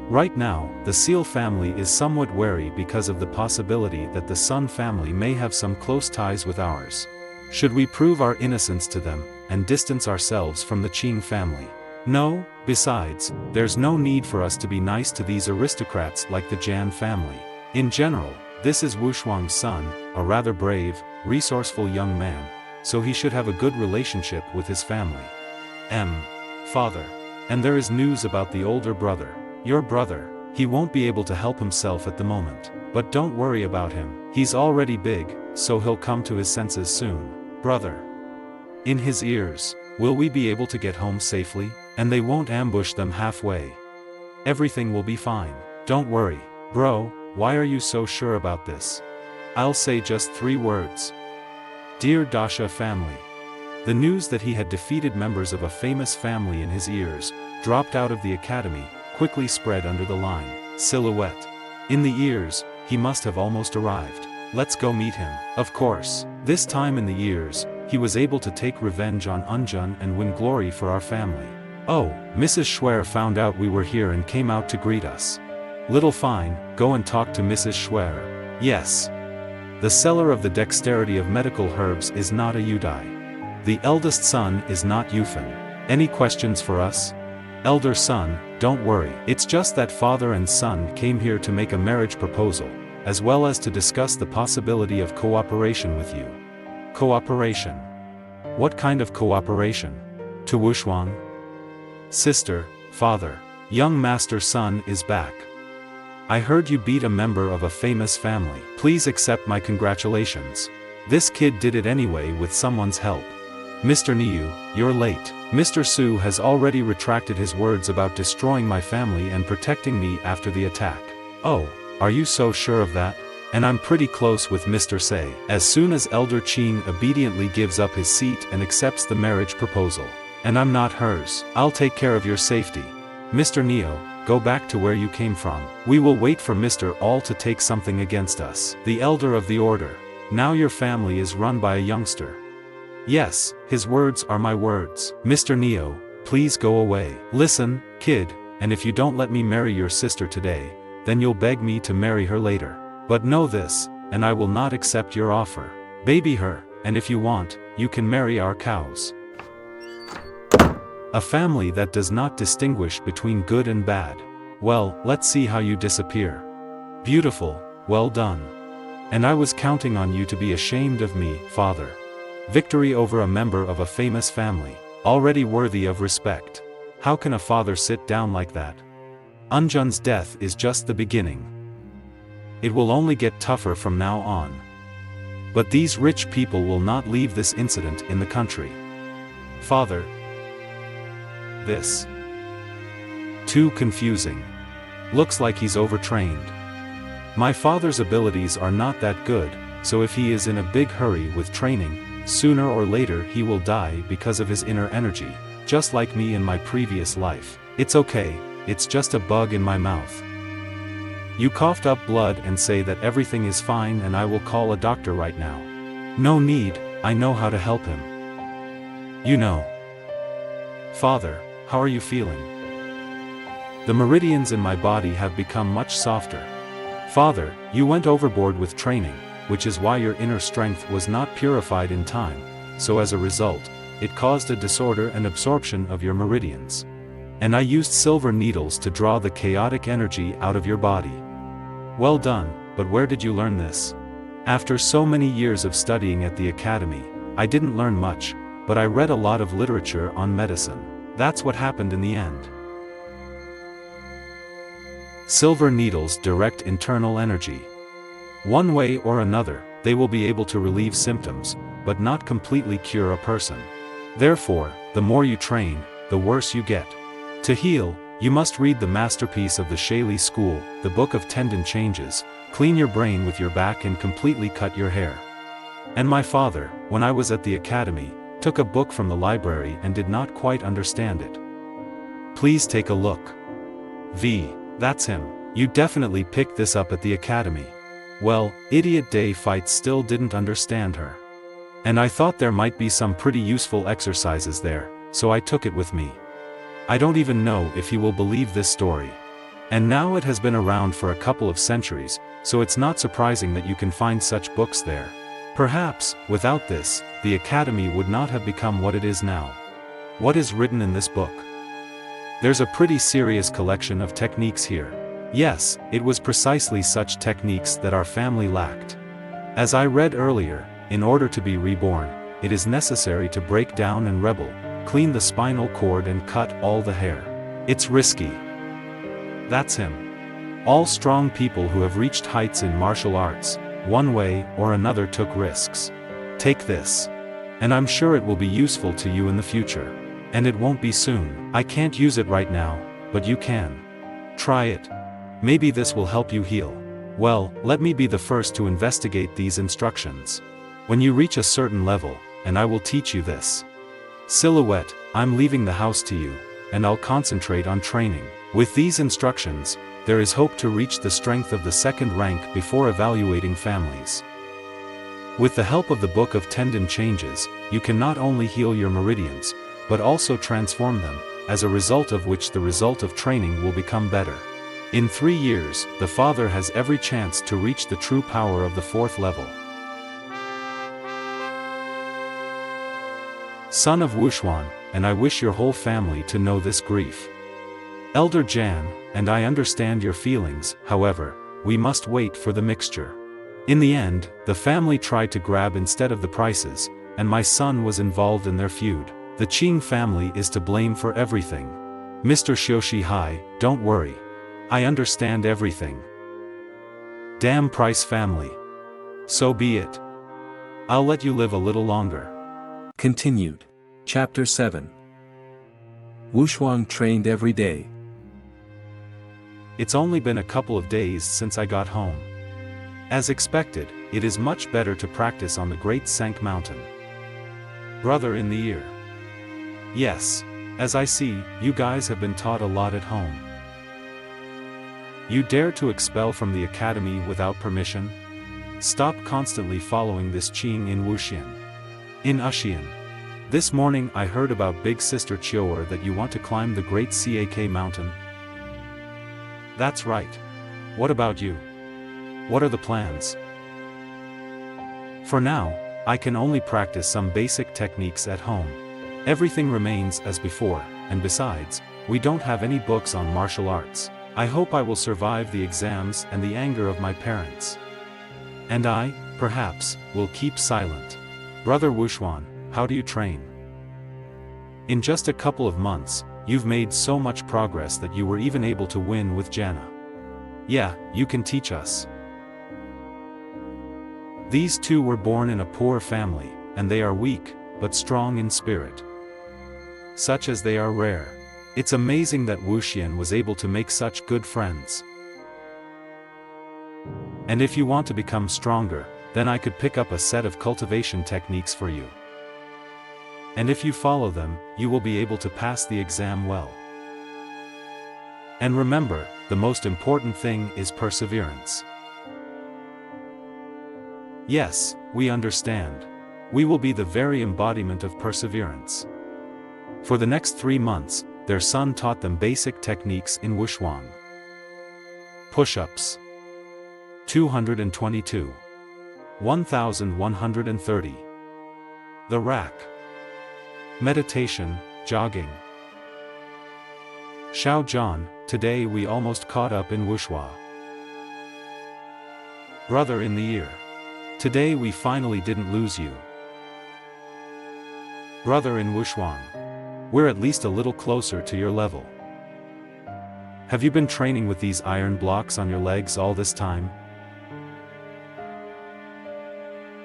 Right now, the Seal family is somewhat wary because of the possibility that the Sun family may have some close ties with ours. Should we prove our innocence to them, and distance ourselves from the Qing family? No, besides, there's no need for us to be nice to these aristocrats like the Jan family. In general, this is Wuxuang's son, a rather brave, resourceful young man, so he should have a good relationship with his family. Father. And there is news about the older brother. Your brother. He won't be able to help himself at the moment. But don't worry about him. He's already big, so he'll come to his senses soon. Brother. In his ears. Will we be able to get home safely? And they won't ambush them halfway. Everything will be fine. Don't worry. Bro, why are you so sure about this? I'll say just 3 words. Dear Dasha family. The news that he had defeated members of a famous family in his ears, dropped out of the academy, quickly spread under the line, silhouette. In the ears, he must have almost arrived. Let's go meet him. Of course, this time in the ears, he was able to take revenge on Unjun and win glory for our family. Oh, Mrs. Schwer found out we were here and came out to greet us. Little Fine, go and talk to Mrs. Schwer. Yes. The seller of the dexterity of medical herbs is not a Yudai. The eldest son is not Yufan. Any questions for us? Elder son, don't worry. It's just that father and son came here to make a marriage proposal, as well as to discuss the possibility of cooperation with you. Cooperation? What kind of cooperation? To Wuxuang? Sister, father, young master's son is back. I heard you beat a member of a famous family. Please accept my congratulations. This kid did it anyway with someone's help. Mr. Niu, you're late. Mr. Su has already retracted his words about destroying my family and protecting me after the attack. Oh, are you so sure of that? And I'm pretty close with Mr. Sei. As soon as Elder Qin obediently gives up his seat and accepts the marriage proposal. And I'm not hers. I'll take care of your safety. Mr. Neo, go back to where you came from. We will wait for Mr. All to take something against us. The elder of the order. Now your family is run by a youngster. Yes, his words are my words. Mr. Neo, please go away. Listen, kid, and if you don't let me marry your sister today, then you'll beg me to marry her later. But know this, and I will not accept your offer. Baby her, and if you want, you can marry our cows. A family that does not distinguish between good and bad. Well, let's see how you disappear. Beautiful, well done. And I was counting on you to be ashamed of me, father. Victory over a member of a famous family, already worthy of respect. How can a father sit down like that? Unjun's death is just the beginning. It will only get tougher from now on. But these rich people will not leave this incident in the country. Father. This. Too confusing. Looks like he's overtrained. My father's abilities are not that good, so if he is in a big hurry with training, sooner or later he will die because of his inner energy, just like me in my previous life. It's okay, it's just a bug in my mouth. You coughed up blood and say that everything is fine and I will call a doctor right now. No need, I know how to help him. You know. Father, how are you feeling? The meridians in my body have become much softer. Father, you went overboard with training, which is why your inner strength was not purified in time, so as a result, it caused a disorder and absorption of your meridians. And I used silver needles to draw the chaotic energy out of your body. Well done, but where did you learn this? After so many years of studying at the academy, I didn't learn much, but I read a lot of literature on medicine. That's what happened in the end. Silver needles direct internal energy. One way or another, they will be able to relieve symptoms, but not completely cure a person. Therefore, the more you train, the worse you get. To heal, you must read the masterpiece of the Shaili school, the Book of Tendon Changes, clean your brain with your back and completely cut your hair. And my father, when I was at the academy, took a book from the library and did not quite understand it. Please take a look. That's him. You definitely picked this up at the academy. Well, Idiot Day Fight still didn't understand her. And I thought there might be some pretty useful exercises there, so I took it with me. I don't even know if he will believe this story. And now it has been around for a couple of centuries, so it's not surprising that you can find such books there. Perhaps, without this, the academy would not have become what it is now. What is written in this book? There's a pretty serious collection of techniques here. Yes, it was precisely such techniques that our family lacked. As I read earlier, in order to be reborn, it is necessary to break down and rebel, clean the spinal cord and cut all the hair. It's risky. That's him. All strong people who have reached heights in martial arts, one way or another took risks. Take this. And I'm sure it will be useful to you in the future. And it won't be soon. I can't use it right now, but you can. Try it. Maybe this will help you heal. Well, let me be the first to investigate these instructions. When you reach a certain level, and I will teach you this. Silhouette, I'm leaving the house to you, and I'll concentrate on training. With these instructions, there is hope to reach the strength of the second rank before evaluating families. With the help of the Book of Tendon Changes, you can not only heal your meridians, but also transform them, as a result of which the result of training will become better. In 3 years, the father has every chance to reach the true power of the 4th level. Son of Wuxuan, and I wish your whole family to know this grief. Elder Jan, and I understand your feelings, however, we must wait for the mixture. In the end, the family tried to grab instead of the prices, and my son was involved in their feud. The Qing family is to blame for everything. Mr. Xiushi Hai, don't worry. I understand everything. Damn Price family. So be it. I'll let you live a little longer. Continued. Chapter 7. Wuxuang trained every day. It's only been a couple of days since I got home. As expected, it is much better to practice on the Great Sank Mountain. Brother in the ear. Yes, as I see, you guys have been taught a lot at home. You dare to expel from the academy without permission? Stop constantly following this Qing in Wuxian. In Ushian. This morning I heard about Big Sister Chioer that you want to climb the Great Cak Mountain. That's right. What about you? What are the plans? For now, I can only practice some basic techniques at home. Everything remains as before, and besides, we don't have any books on martial arts. I hope I will survive the exams and the anger of my parents. And I, perhaps, will keep silent. Brother Wuxuan, how do you train? In just a couple of months, you've made so much progress that you were even able to win with Jana. Yeah, you can teach us. These two were born in a poor family, and they are weak, but strong in spirit. Such as they are rare. It's amazing that Wuxian was able to make such good friends. And if you want to become stronger, then I could pick up a set of cultivation techniques for you. And if you follow them, you will be able to pass the exam well. And remember, the most important thing is perseverance. Yes, we understand. We will be the very embodiment of perseverance. For the next 3 months, their son taught them basic techniques in Wushuang. Push-ups. 222. 1130. The rack. Meditation, jogging. Xiao Zhan, today we almost caught up in Wushua. Brother in the ear. Today we finally didn't lose you. Brother in Wushuang. We're at least a little closer to your level. Have you been training with these iron blocks on your legs all this time?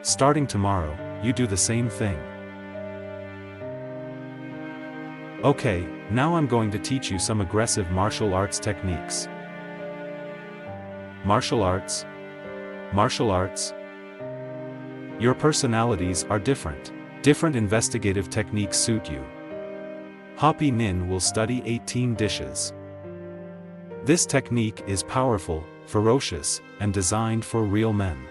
Starting tomorrow, you do the same thing. Okay, now I'm going to teach you some aggressive martial arts techniques. Martial arts? Martial arts? Your personalities are different. Different investigative techniques suit you. Hoppy Nin will study 18 dishes. This technique is powerful, ferocious, and designed for real men.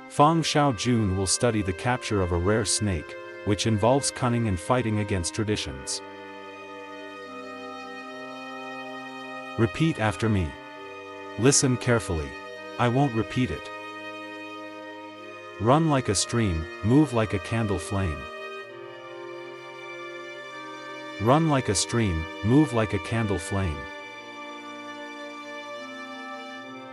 Fang Xiaojun will study the capture of a rare snake, which involves cunning and fighting against traditions. Repeat after me. Listen carefully. I won't repeat it. Run like a stream, move like a candle flame. Run like a stream, move like a candle flame.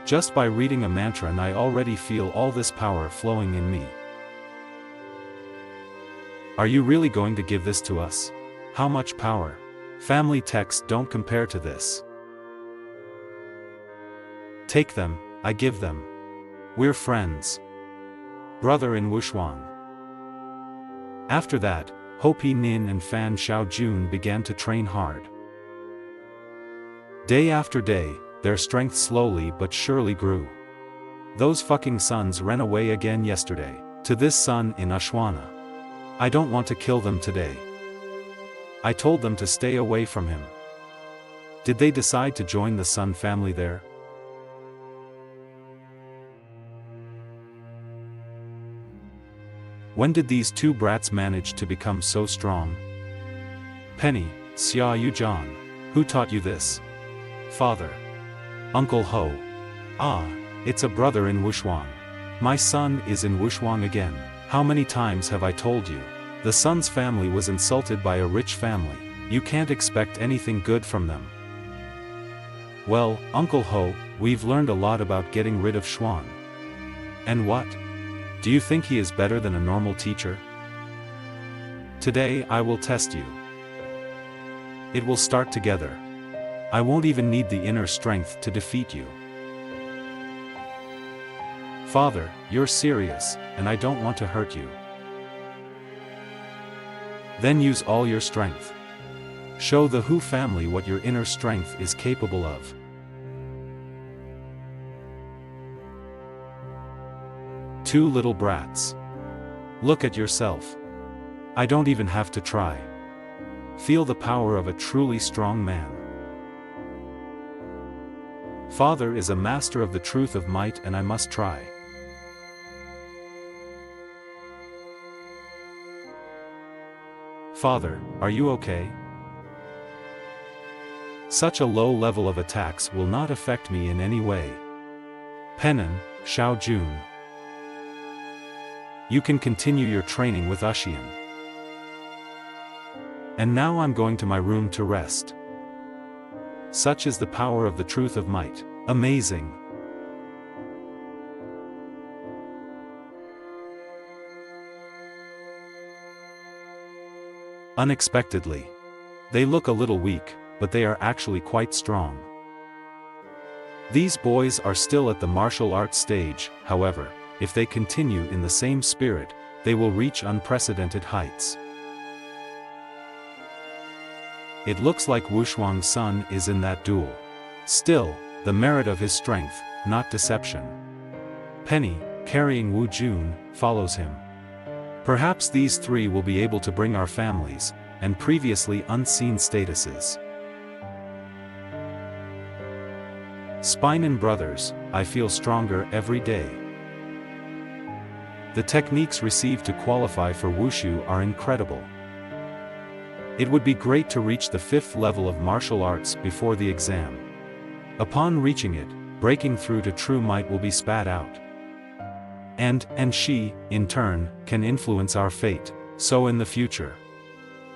Just by reading a mantra and I already feel all this power flowing in me. Are you really going to give this to us? How much power? Family texts don't compare to this. Take them, I give them. We're friends. Brother in Wushuang. After that, Hopi Nin and Fan Xiaojun began to train hard. Day after day, their strength slowly but surely grew. Those fucking sons ran away again yesterday, to this son in Ashwana. I don't want to kill them today. I told them to stay away from him. Did they decide to join the Sun family there? When did these two brats manage to become so strong? Penny, Xia Yuzhan. Who taught you this? Father. Uncle Ho. Ah, it's a brother in Wushuang. My son is in Wushuang again. How many times have I told you? The Sun's family was insulted by a rich family. You can't expect anything good from them. Well, Uncle Ho, we've learned a lot about getting rid of Xuan. And what? Do you think he is better than a normal teacher? Today I will test you. It will start together. I won't even need the inner strength to defeat you. Father, you're serious, and I don't want to hurt you. Then use all your strength. Show the Hu family what your inner strength is capable of. Two little brats. Look at yourself. I don't even have to try. Feel the power of a truly strong man. Father is a master of the truth of might and I must try. Father, are you okay? Such a low level of attacks will not affect me in any way. Penin, Xiaojun. You can continue your training with Ushian. And now I'm going to my room to rest. Such is the power of the truth of might. Amazing. Unexpectedly. They look a little weak, but they are actually quite strong. These boys are still at the martial arts stage, however, if they continue in the same spirit, they will reach unprecedented heights. It looks like Wushuang's son is in that duel. Still, the merit of his strength, not deception. Penny, carrying Wu Jun, follows him. Perhaps these three will be able to bring our families, and previously unseen statuses. Spinen brothers, I feel stronger every day. The techniques received to qualify for Wushu are incredible. It would be great to reach the 5th level of martial arts before the exam. Upon reaching it, breaking through to true might will be spat out. And she, in turn, can influence our fate, so in the future.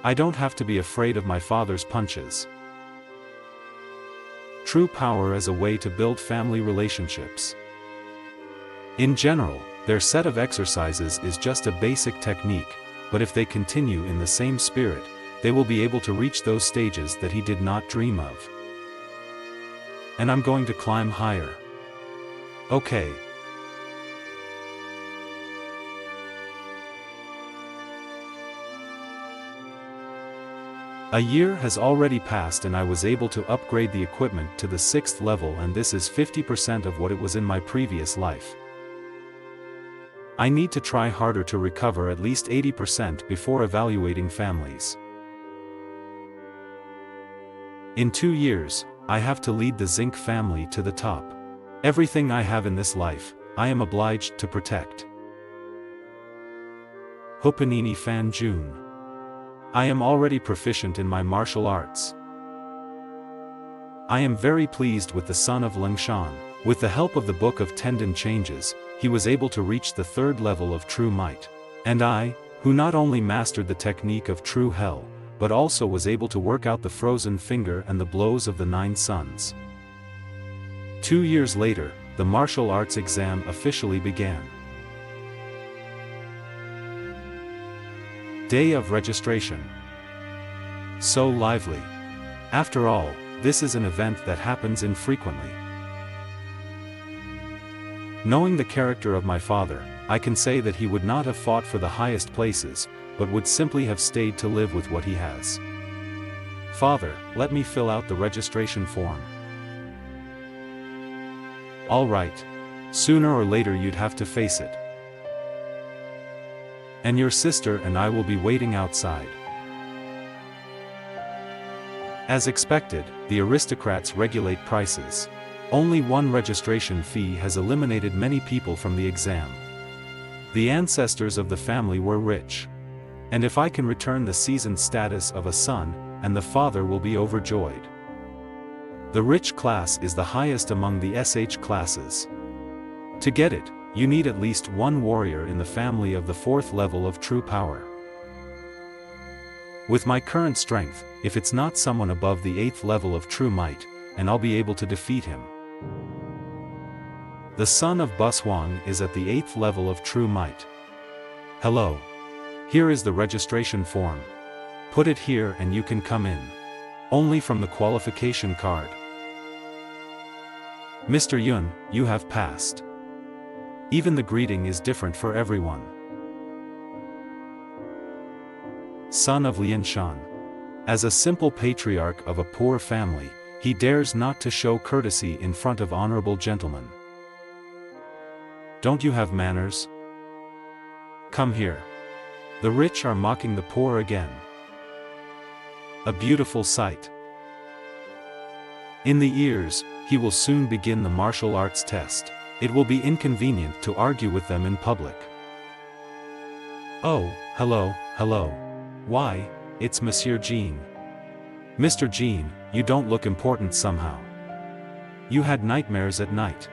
I don't have to be afraid of my father's punches. True power as a way to build family relationships. In general, their set of exercises is just a basic technique, but if they continue in the same spirit, they will be able to reach those stages that he did not dream of. And I'm going to climb higher. Okay. A year has already passed and I was able to upgrade the equipment to the 6th level, and this is 50% of what it was in my previous life. I need to try harder to recover at least 80% before evaluating families. In 2 years, I have to lead the Zinc family to the top. Everything I have in this life, I am obliged to protect. Hopanini Fan Jun. I am already proficient in my martial arts. I am very pleased with the son of Lingshan. With the help of the Book of Tendon Changes, he was able to reach the 3rd level of True Might. And I, who not only mastered the technique of True Hell, but also was able to work out the frozen finger and the blows of the 9 suns. 2 years later, the martial arts exam officially began. Day of registration. So lively. After all, this is an event that happens infrequently. Knowing the character of my father, I can say that he would not have fought for the highest places, but would simply have stayed to live with what he has. Father, let me fill out the registration form. All right. Sooner or later you'd have to face it. And your sister and I will be waiting outside. As expected, the aristocrats regulate prices. Only one registration fee has eliminated many people from the exam. The ancestors of the family were rich. And if I can return the seasoned status of a son, and the father will be overjoyed. The rich class is the highest among the SH classes. To get it, you need at least one warrior in the family of the 4th level of true power. With my current strength, if it's not someone above the 8th level of true might, and I'll be able to defeat him. The son of Bushuang is at the 8th level of true might. Hello. Here is the registration form. Put it here and you can come in. Only from the qualification card. Mr. Yun, you have passed. Even the greeting is different for everyone. Son of Lianshan. As a simple patriarch of a poor family, he dares not to show courtesy in front of honorable gentlemen. Don't you have manners? Come here. The rich are mocking the poor again. A beautiful sight. In the ears, he will soon begin the martial arts test. It will be inconvenient to argue with them in public. Oh, hello, hello. Why, it's Monsieur Jean. Mr. Jean, you don't look important somehow. You had nightmares at night.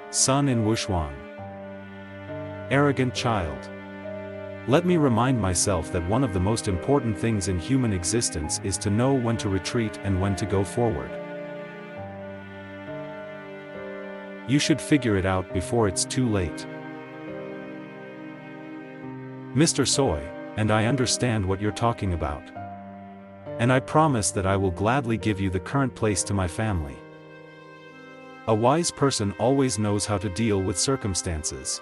Son in Wushuang. Arrogant child. Let me remind myself that one of the most important things in human existence is to know when to retreat and when to go forward. You should figure it out before it's too late. Mr. Soy, and I understand what you're talking about. And I promise that I will gladly give you the current place to my family. A wise person always knows how to deal with circumstances.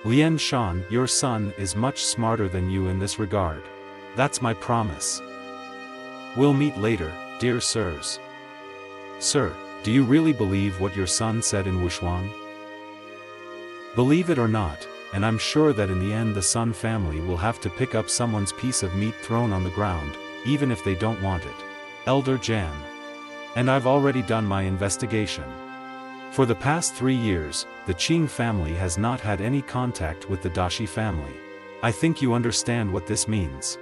Lian Shan, your son, is much smarter than you in this regard. That's my promise. We'll meet later, dear sirs. Sir, do you really believe what your son said in Wushuang? Believe it or not, and I'm sure that in the end the Sun family will have to pick up someone's piece of meat thrown on the ground, even if they don't want it. Elder Jan. And I've already done my investigation. For the past 3 years, the Qing family has not had any contact with the Dashi family. I think you understand what this means.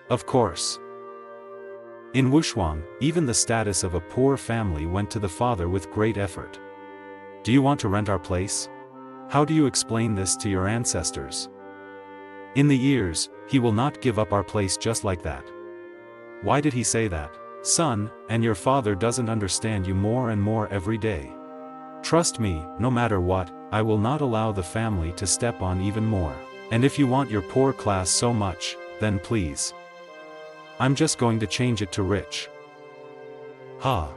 Of course. In Wushuang, even the status of a poor family went to the father with great effort. Do you want to rent our place? How do you explain this to your ancestors? In the years, he will not give up our place just like that. Why did he say that? Son, and your father doesn't understand you more and more every day. Trust me, no matter what, I will not allow the family to step on even more. And if you want your poor class so much, then please. I'm just going to change it to rich. Ha!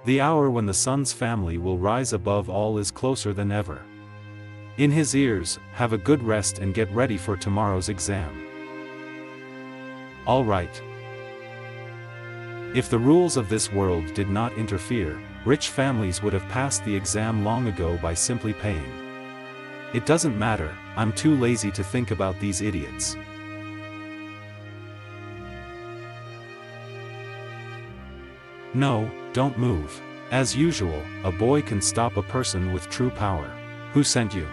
The hour when the Sun's family will rise above all is closer than ever. In his ears, have a good rest and get ready for tomorrow's exam. All right. If the rules of this world did not interfere, rich families would have passed the exam long ago by simply paying. It doesn't matter, I'm too lazy to think about these idiots. No, don't move. As usual, a boy can stop a person with true power. Who sent you?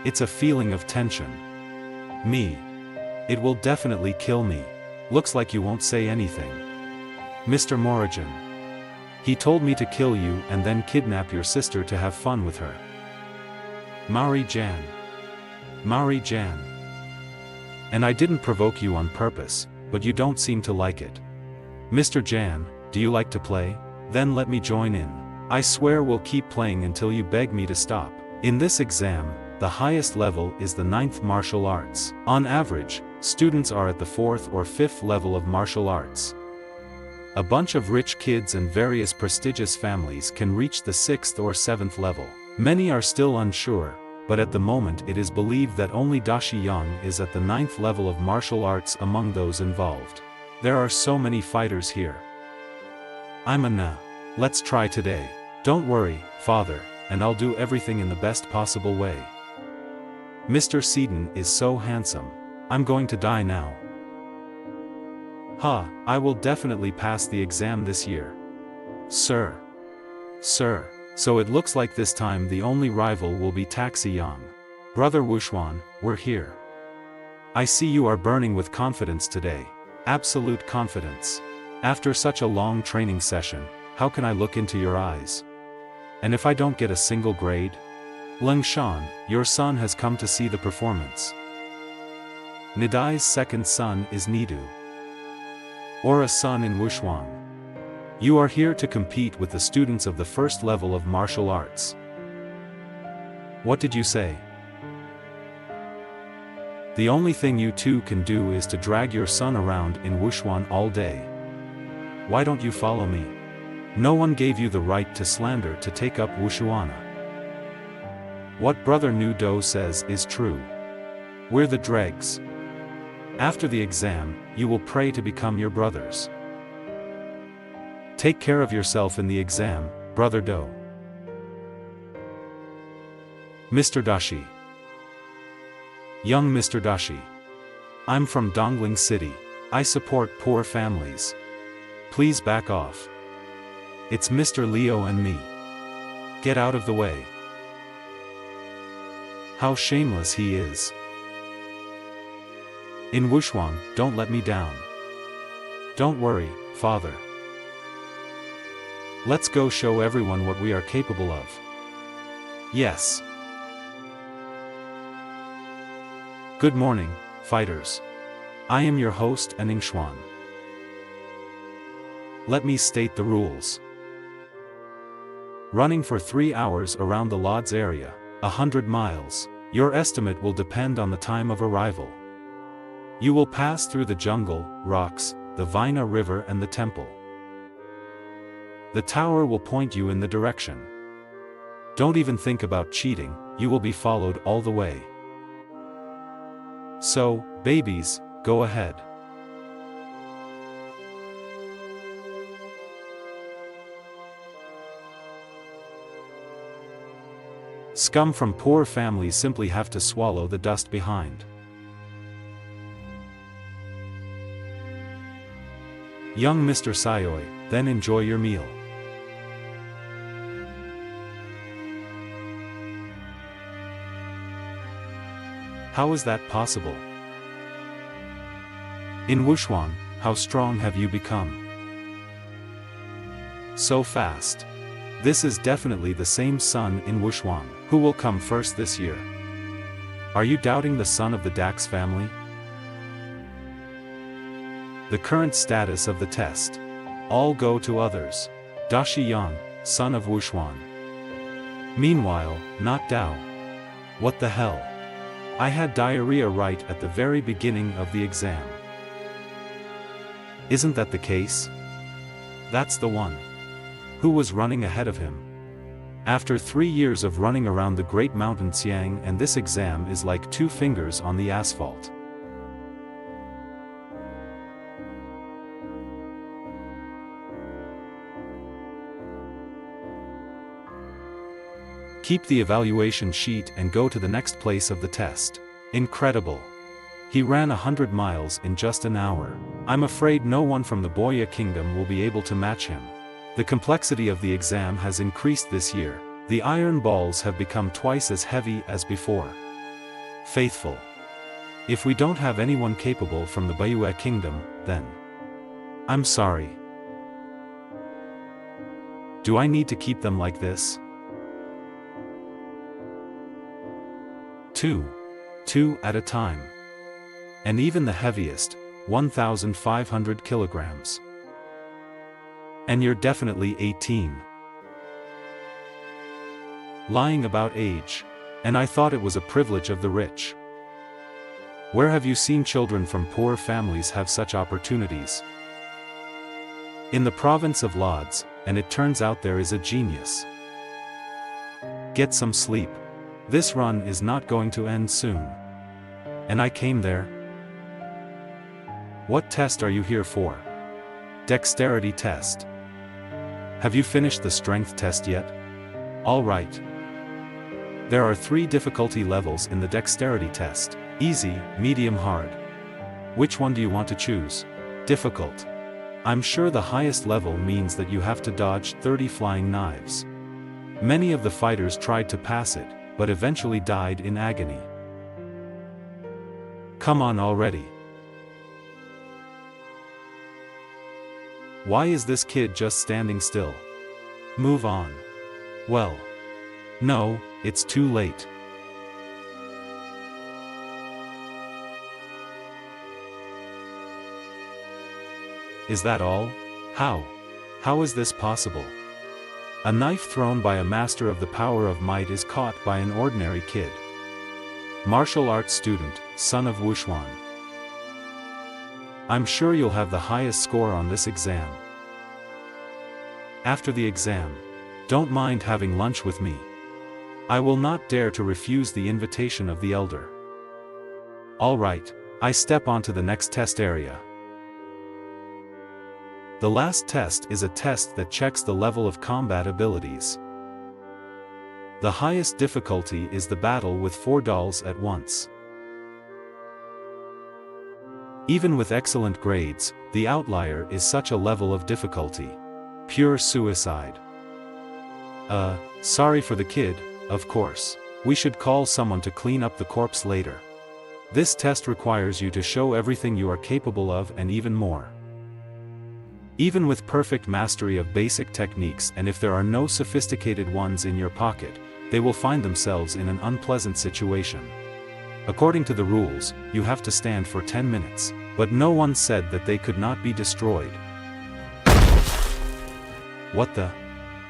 It's a feeling of tension. Me. It will definitely kill me. Looks like you won't say anything. Mr. Morrigan. He told me to kill you and then kidnap your sister to have fun with her. Mari Jan. Mari Jan. And I didn't provoke you on purpose, but you don't seem to like it. Mr. Jan, do you like to play? Then let me join in. I swear we'll keep playing until you beg me to stop. In this exam, the highest level is the 9th martial arts. On average, students are at the 4th or 5th level of martial arts. A bunch of rich kids and various prestigious families can reach the 6th or 7th level. Many are still unsure, but at the moment it is believed that only Dashi Yang is at the 9th level of martial arts among those involved. There are so many fighters here. I'm a na. Let's try today. Don't worry, father, and I'll do everything in the best possible way. Mr. Seaton is so handsome. I'm going to die now. Ha, I will definitely pass the exam this year. Sir. Sir. So it looks like this time the only rival will be Taxi Yang. Brother Wushuan, we're here. I see you are burning with confidence today. Absolute confidence. After such a long training session, how can I look into your eyes? And if I don't get a single grade? Leng Shan, your son has come to see the performance. Nidai's second son is Nidu. Or a son in Wushuang. You are here to compete with the students of the first level of martial arts. What did you say? The only thing you two can do is to drag your son around in Wushuan all day. Why don't you follow me? No one gave you the right to slander to take up Wushuana. What Brother Nu Do says is true. We're the dregs. After the exam, you will pray to become your brothers. Take care of yourself in the exam, Brother Do. Mr. Dashi. Young Mr. Dashi. I'm from Dongling City. I support poor families. Please back off. It's Mr. Leo and me. Get out of the way. How shameless he is. In Wushuang, don't let me down. Don't worry, father. Let's go show everyone what we are capable of. Yes. Good morning, fighters. I am your host Ning Xuan. Let me state the rules. Running for 3 hours around the Lodz area, 100 miles. Your estimate will depend on the time of arrival. You will pass through the jungle, rocks, the Vina River and the temple. The tower will point you in the direction. Don't even think about cheating, you will be followed all the way. So, babies, go ahead. Scum from poor families simply have to swallow the dust behind. Young Mr. Sayoi, then enjoy your meal. How is that possible? In Wushuang, how strong have you become? So fast. This is definitely the same son in Wushuang. Who will come first this year? Are you doubting the son of the Dax family? The current status of the test. All go to others. Dashi Yang, son of Wushuang. Meanwhile, not Dao. What the hell? I had diarrhea right at the very beginning of the exam. Isn't that the case? That's the one. Who was running ahead of him? After 3 years of running around the great mountain Xiang, and this exam is like 2 fingers on the asphalt. Keep the evaluation sheet and go to the next place of the test. Incredible. He ran 100 miles in just an hour. I'm afraid no one from the Boya Kingdom will be able to match him. The complexity of the exam has increased this year. The iron balls have become twice as heavy as before. Faithful. If we don't have anyone capable from the Boya Kingdom, then I'm sorry. Do I need to keep them like this? 2 at a time. And even the heaviest, 1,500 kilograms. And you're definitely 18. Lying about age. And I thought it was a privilege of the rich. Where have you seen children from poor families have such opportunities? In the province of Lodz, and it turns out there is a genius. Get some sleep. This run is not going to end soon. And I came there. What test are you here for? Dexterity test. Have you finished the strength test yet? All right. There are 3 difficulty levels in the dexterity test: easy, medium, hard. Which one do you want to choose? Difficult. I'm sure the highest level means that you have to dodge 30 flying knives. Many of the fighters tried to pass it, but eventually died in agony. Come on already. Why is this kid just standing still? Move on. Well. No, it's too late. Is that all? How? How is this possible? A knife thrown by a master of the power of might is caught by an ordinary kid. Martial arts student, son of Wushuang. I'm sure you'll have the highest score on this exam. After the exam, don't mind having lunch with me. I will not dare to refuse the invitation of the elder. All right, I step onto the next test area. The last test is a test that checks the level of combat abilities. The highest difficulty is the battle with 4 dolls at once. Even with excellent grades, the outlier is such a level of difficulty. Pure suicide. Sorry for the kid, of course. We should call someone to clean up the corpse later. This test requires you to show everything you are capable of and even more. Even with perfect mastery of basic techniques, and if there are no sophisticated ones in your pocket, they will find themselves in an unpleasant situation. According to the rules, you have to stand for 10 minutes, but no one said that they could not be destroyed. What the?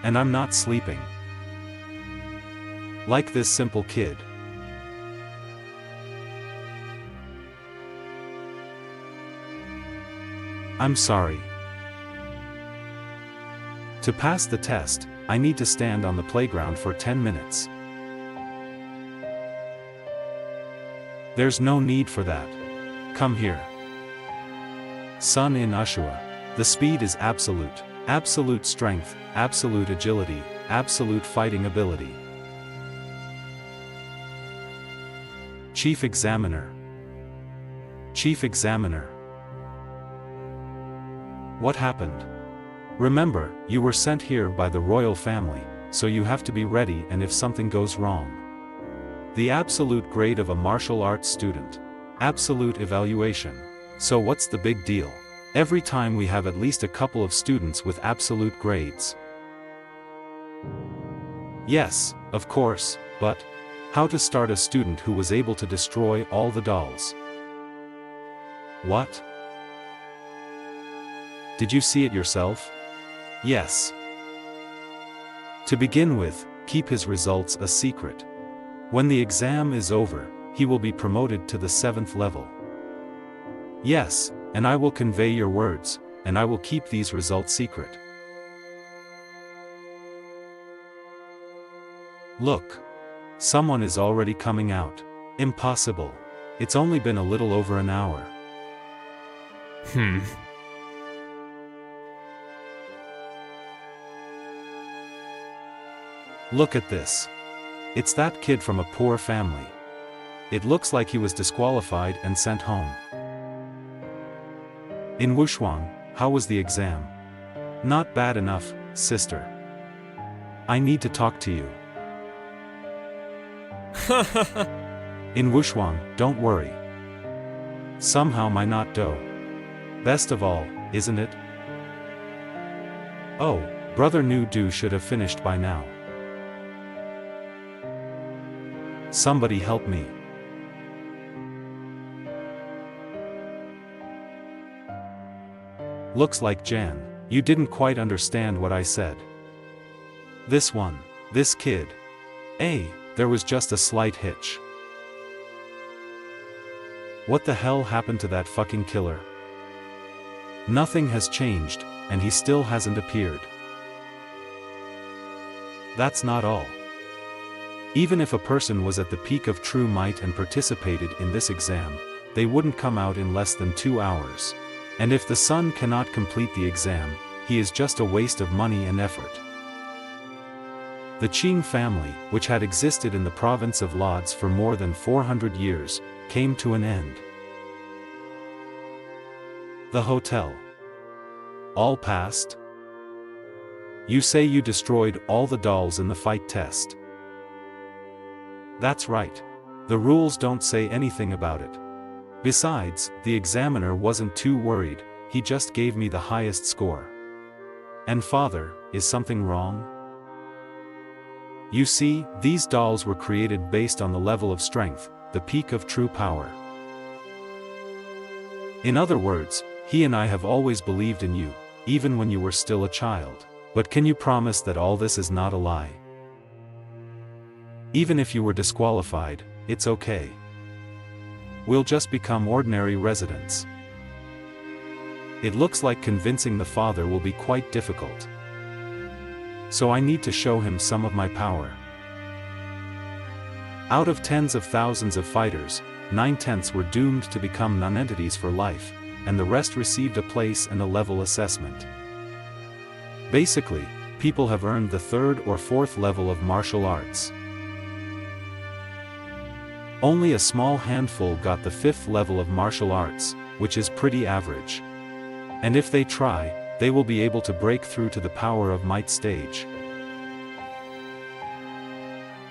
And I'm not sleeping. Like this simple kid. I'm sorry. To pass the test, I need to stand on the playground for 10 minutes. There's no need for that. Come here. Son in Ushua. The speed is absolute. Absolute strength, absolute agility, absolute fighting ability. Chief Examiner. Chief Examiner. What happened? Remember, you were sent here by the royal family, so you have to be ready and if something goes wrong. The absolute grade of a martial arts student. Absolute evaluation. So what's the big deal? Every time we have at least a couple of students with absolute grades. Yes, of course, but how to start a student who was able to destroy all the dolls? What? Did you see it yourself? Yes. To begin with, keep his results a secret. When the exam is over, he will be promoted to the 7th level. Yes, and I will convey your words, and I will keep these results secret. Look. Someone is already coming out. Impossible. It's only been a little over an hour. Look at this. It's that kid from a poor family. It looks like he was disqualified and sent home. In Wushuang, how was the exam? Not bad enough, sister. I need to talk to you. In Wushuang, don't worry. Somehow my not do. Best of all, isn't it? Oh, brother Nu Du should have finished by now. Somebody help me. Looks like Jan, you didn't quite understand what I said. This kid. There was just a slight hitch. What the hell happened to that fucking killer? Nothing has changed, and he still hasn't appeared. That's not all. Even if a person was at the peak of true might and participated in this exam, they wouldn't come out in less than 2 hours. And if the son cannot complete the exam, he is just a waste of money and effort. The Qing family, which had existed in the province of Lodz for more than 400 years, came to an end. The hotel. All passed? You say you destroyed all the dolls in the fight test. That's right. The rules don't say anything about it. Besides, the examiner wasn't too worried, he just gave me the highest score. And father, is something wrong? You see, these dolls were created based on the level of strength, the peak of true power. In other words, he and I have always believed in you, even when you were still a child. But can you promise that all this is not a lie? Even if you were disqualified, it's okay. We'll just become ordinary residents. It looks like convincing the father will be quite difficult. So I need to show him some of my power. Out of tens of thousands of fighters, 9/10 were doomed to become non-entities for life, and the rest received a place and a level assessment. Basically, people have earned the 3rd or 4th level of martial arts. Only a small handful got the 5th level of martial arts, which is pretty average. And if they try, they will be able to break through to the power of might stage.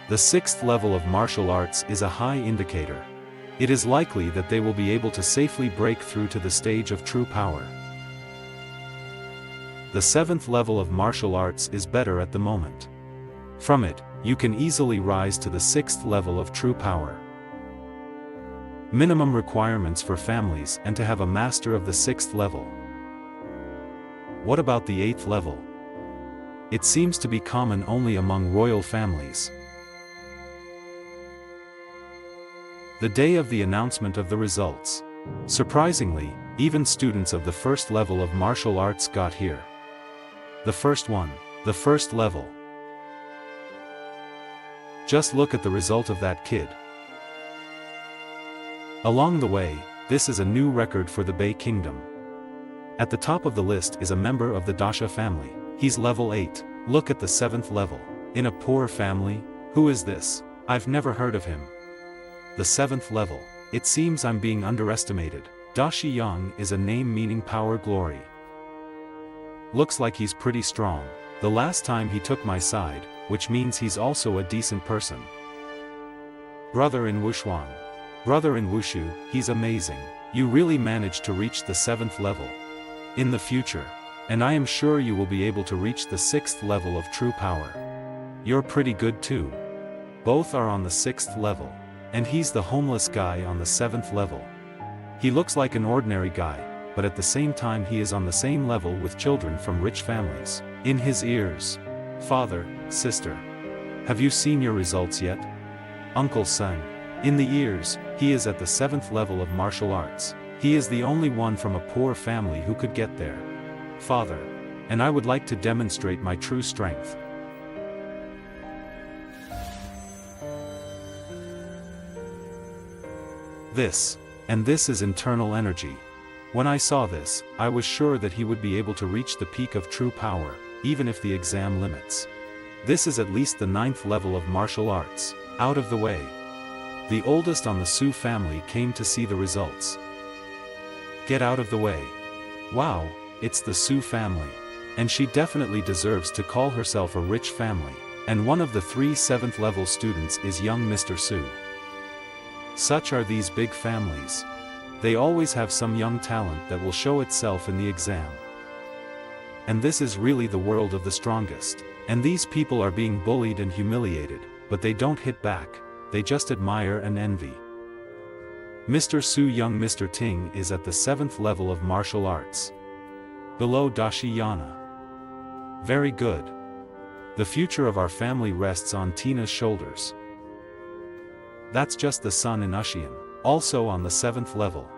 The 6th level of martial arts is a high indicator. It is likely that they will be able to safely break through to the stage of true power. The 7th level of martial arts is better at the moment. From it, you can easily rise to the 6th level of true power. Minimum requirements for families and to have a master of the 6th level. What about the 8th level? It seems to be common only among royal families. The day of the announcement of the results. Surprisingly, even students of the 1st level of martial arts got here. The first one, the 1st level. Just look at the result of that kid. Along the way, this is a new record for the Bei Kingdom. At the top of the list is a member of the Dasha family. He's level 8. Look at the 7th level. In a poor family, who is this? I've never heard of him. the 7th level. It seems I'm being underestimated. Dashi Yang is a name meaning power glory. Looks like he's pretty strong. The last time he took my side, which means he's also a decent person. Brother in Wushuang. Brother in Wushu, he's amazing. You really managed to reach the 7th level. In the future. And I am sure you will be able to reach the 6th level of true power. You're pretty good too. Both are on the 6th level. And he's the homeless guy on the 7th level. He looks like an ordinary guy, but at the same time he is on the same level with children from rich families. In his ears. Father, sister. Have you seen your results yet? Uncle Son. In the ears, he is at the 7th level of martial arts. He is the only one from a poor family who could get there. Father. And I would like to demonstrate my true strength. This. And this is internal energy. When I saw this, I was sure that he would be able to reach the peak of true power, even if the exam limits. This is at least the 9th level of martial arts. Out of the way. The oldest on the Su family came to see the results. Get out of the way. Wow, it's the Su family. And she definitely deserves to call herself a rich family. And one of the 3 7th level students is young Mr. Su. Such are these big families. They always have some young talent that will show itself in the exam. And this is really the world of the strongest. And these people are being bullied and humiliated, but they don't hit back, they just admire and envy. Mr. Su young Mr. Ting is at the 7th level of martial arts. Below Dashi Yana. Very good. The future of our family rests on Tina's shoulders. That's just the son in Ushian, also on the 7th level.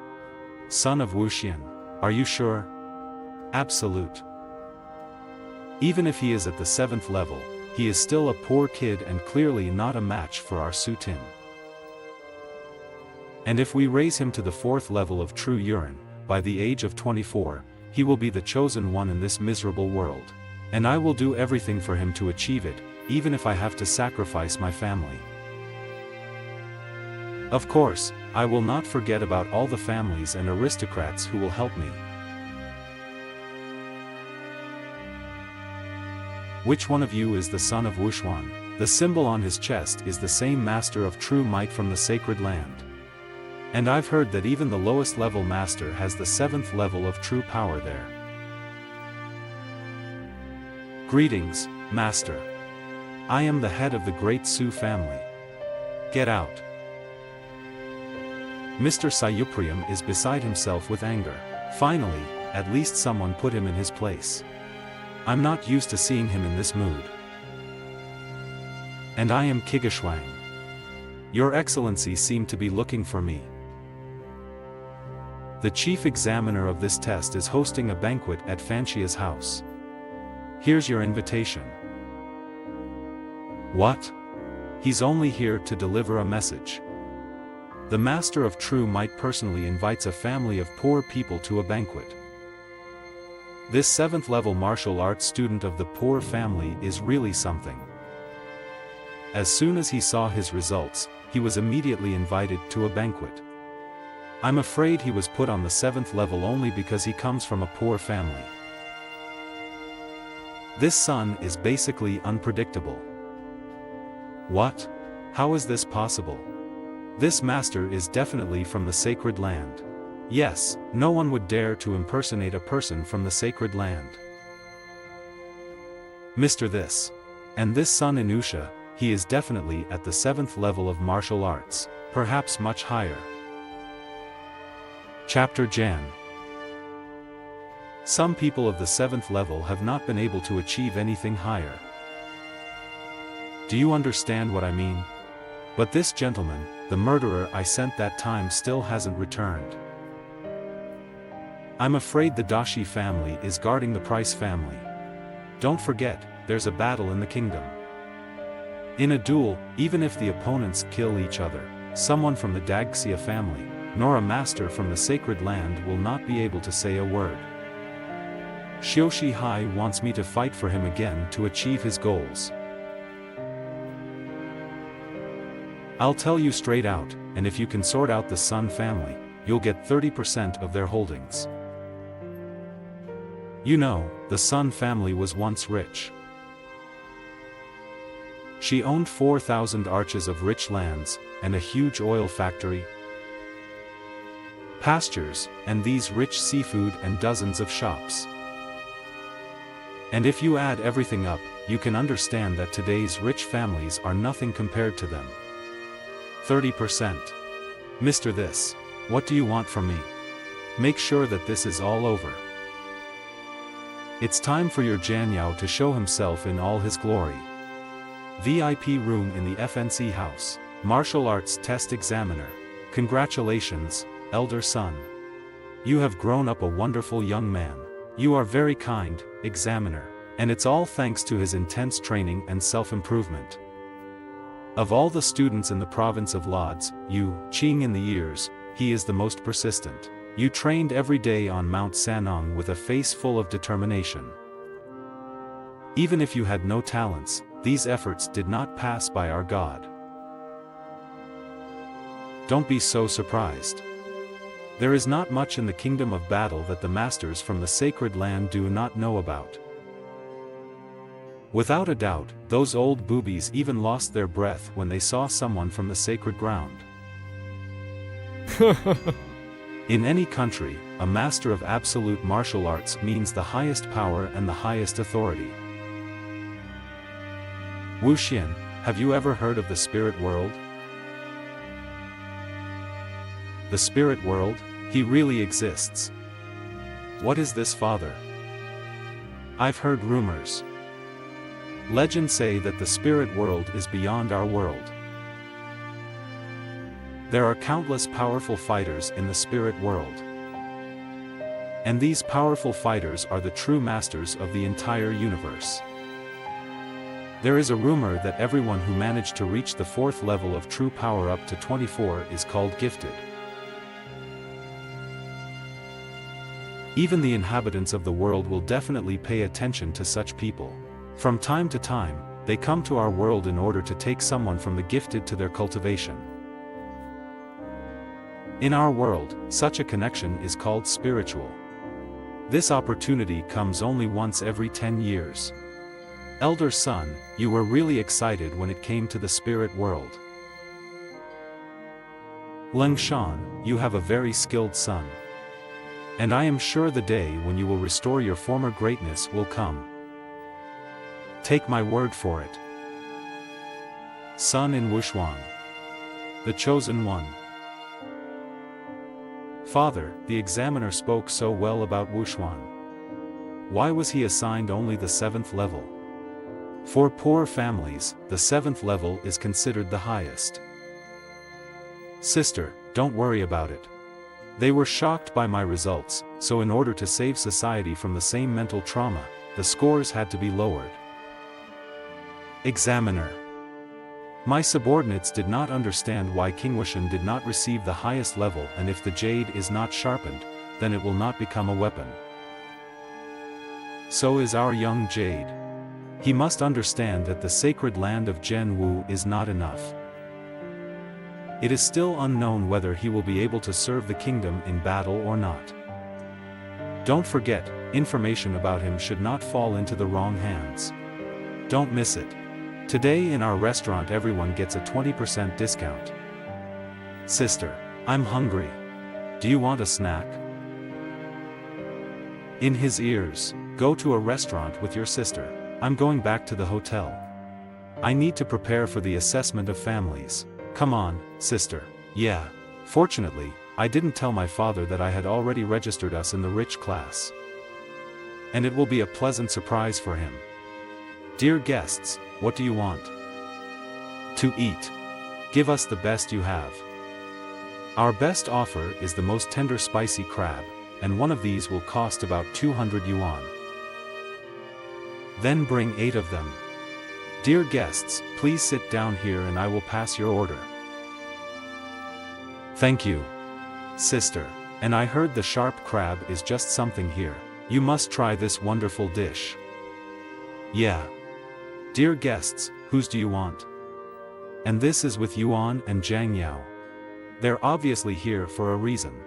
Son of Wuxian. Are you sure? Absolute. Even if he is at the 7th level, he is still a poor kid and clearly not a match for our Su Tin. And if we raise him to the 4th level of true urine, by the age of 24, he will be the chosen one in this miserable world. And I will do everything for him to achieve it, even if I have to sacrifice my family. Of course, I will not forget about all the families and aristocrats who will help me. Which one of you is the son of Wushuan? The symbol on his chest is the same master of true might from the sacred land. And I've heard that even the lowest level master has the 7th level of true power there. Greetings, master. I am the head of the great Su family. Get out. Mr. Sayupriam is beside himself with anger. Finally, at least someone put him in his place. I'm not used to seeing him in this mood. And I am Kigashwang. Your Excellency seemed to be looking for me. The chief examiner of this test is hosting a banquet at Fanxia's house. Here's your invitation. What? He's only here to deliver a message. The Master of True Might personally invites a family of poor people to a banquet. This 7th level martial arts student of the poor family is really something. As soon as he saw his results, he was immediately invited to a banquet. I'm afraid he was put on the 7th level only because he comes from a poor family. This son is basically unpredictable. What? How is this possible? This master is definitely from the sacred land. Yes, no one would dare to impersonate a person from the sacred land. Mr. This. And this son Inusha, he is definitely at the 7th level of martial arts, perhaps much higher. Chapter Jan. Some people of the 7th level have not been able to achieve anything higher. Do you understand what I mean? But this gentleman, the murderer I sent that time, still hasn't returned. I'm afraid the Dashi family is guarding the Price family. Don't forget, there's a battle in the kingdom. In a duel, even if the opponents kill each other, someone from the Dagxia family, nor a master from the sacred land will not be able to say a word. Xiushi Hai wants me to fight for him again to achieve his goals. I'll tell you straight out, and if you can sort out the Sun family, you'll get 30% of their holdings. You know, the Sun family was once rich. She owned 4,000 arches of rich lands, and a huge oil factory, pastures, and these rich seafood and dozens of shops. And if you add everything up, you can understand that today's rich families are nothing compared to them. 30%. Mr. This. What do you want from me? Make sure that this is all over. It's time for your Janyao to show himself in all his glory. VIP room in the FNC house. Martial arts test examiner. Congratulations, elder son. You have grown up a wonderful young man. You are very kind, examiner. And it's all thanks to his intense training and self-improvement. Of all the students in the province of Lodz, you, Qing in the years, he is the most persistent. You trained every day on Mount Sanong with a face full of determination. Even if you had no talents, these efforts did not pass by our God. Don't be so surprised. There is not much in the kingdom of battle that the masters from the sacred land do not know about. Without a doubt, those old boobies even lost their breath when they saw someone from the sacred ground. In any country, a master of absolute martial arts means the highest power and the highest authority. Wu Xian, have you ever heard of the spirit world? The spirit world? He really exists. What is this, father? I've heard rumors. Legends say that the spirit world is beyond our world. There are countless powerful fighters in the spirit world. And these powerful fighters are the true masters of the entire universe. There is a rumor that everyone who managed to reach the 4th level of true power up to 24 is called gifted. Even the inhabitants of the world will definitely pay attention to such people. From time to time, they come to our world in order to take someone from the gifted to their cultivation. In our world, such a connection is called spiritual. This opportunity comes only once every 10 years. Elder son, you were really excited when it came to the spirit world. Leng Shan, you have a very skilled son. And I am sure the day when you will restore your former greatness will come. Take my word for it. Son in Wushuang. The chosen one. Father, the examiner spoke so well about Wushuang. Why was he assigned only the 7th level? For poor families, the 7th level is considered the highest. Sister, don't worry about it. They were shocked by my results, so in order to save society from the same mental trauma, the scores had to be lowered. Examiner. My subordinates did not understand why King Wushan did not receive the highest level, and if the jade is not sharpened, then it will not become a weapon. So is our young jade. He must understand that the sacred land of Zhenwu is not enough. It is still unknown whether he will be able to serve the kingdom in battle or not. Don't forget, information about him should not fall into the wrong hands. Don't miss it. Today in our restaurant everyone gets a 20% discount. Sister, I'm hungry. Do you want a snack? In his ears, go to a restaurant with your sister. I'm going back to the hotel. I need to prepare for the assessment of families. Come on, sister. Yeah. Fortunately, I didn't tell my father that I had already registered us in the rich class. And it will be a pleasant surprise for him. Dear guests, what do you want? To eat. Give us the best you have. Our best offer is the most tender spicy crab, and one of these will cost about 200 yuan. Then bring 8 of them. Dear guests, please sit down here and I will pass your order. Thank you. Sister, and I heard the sharp crab is just something here. You must try this wonderful dish. Yeah. Dear guests, whose do you want? And this is with Yuan and Jiang Yao. They're obviously here for a reason.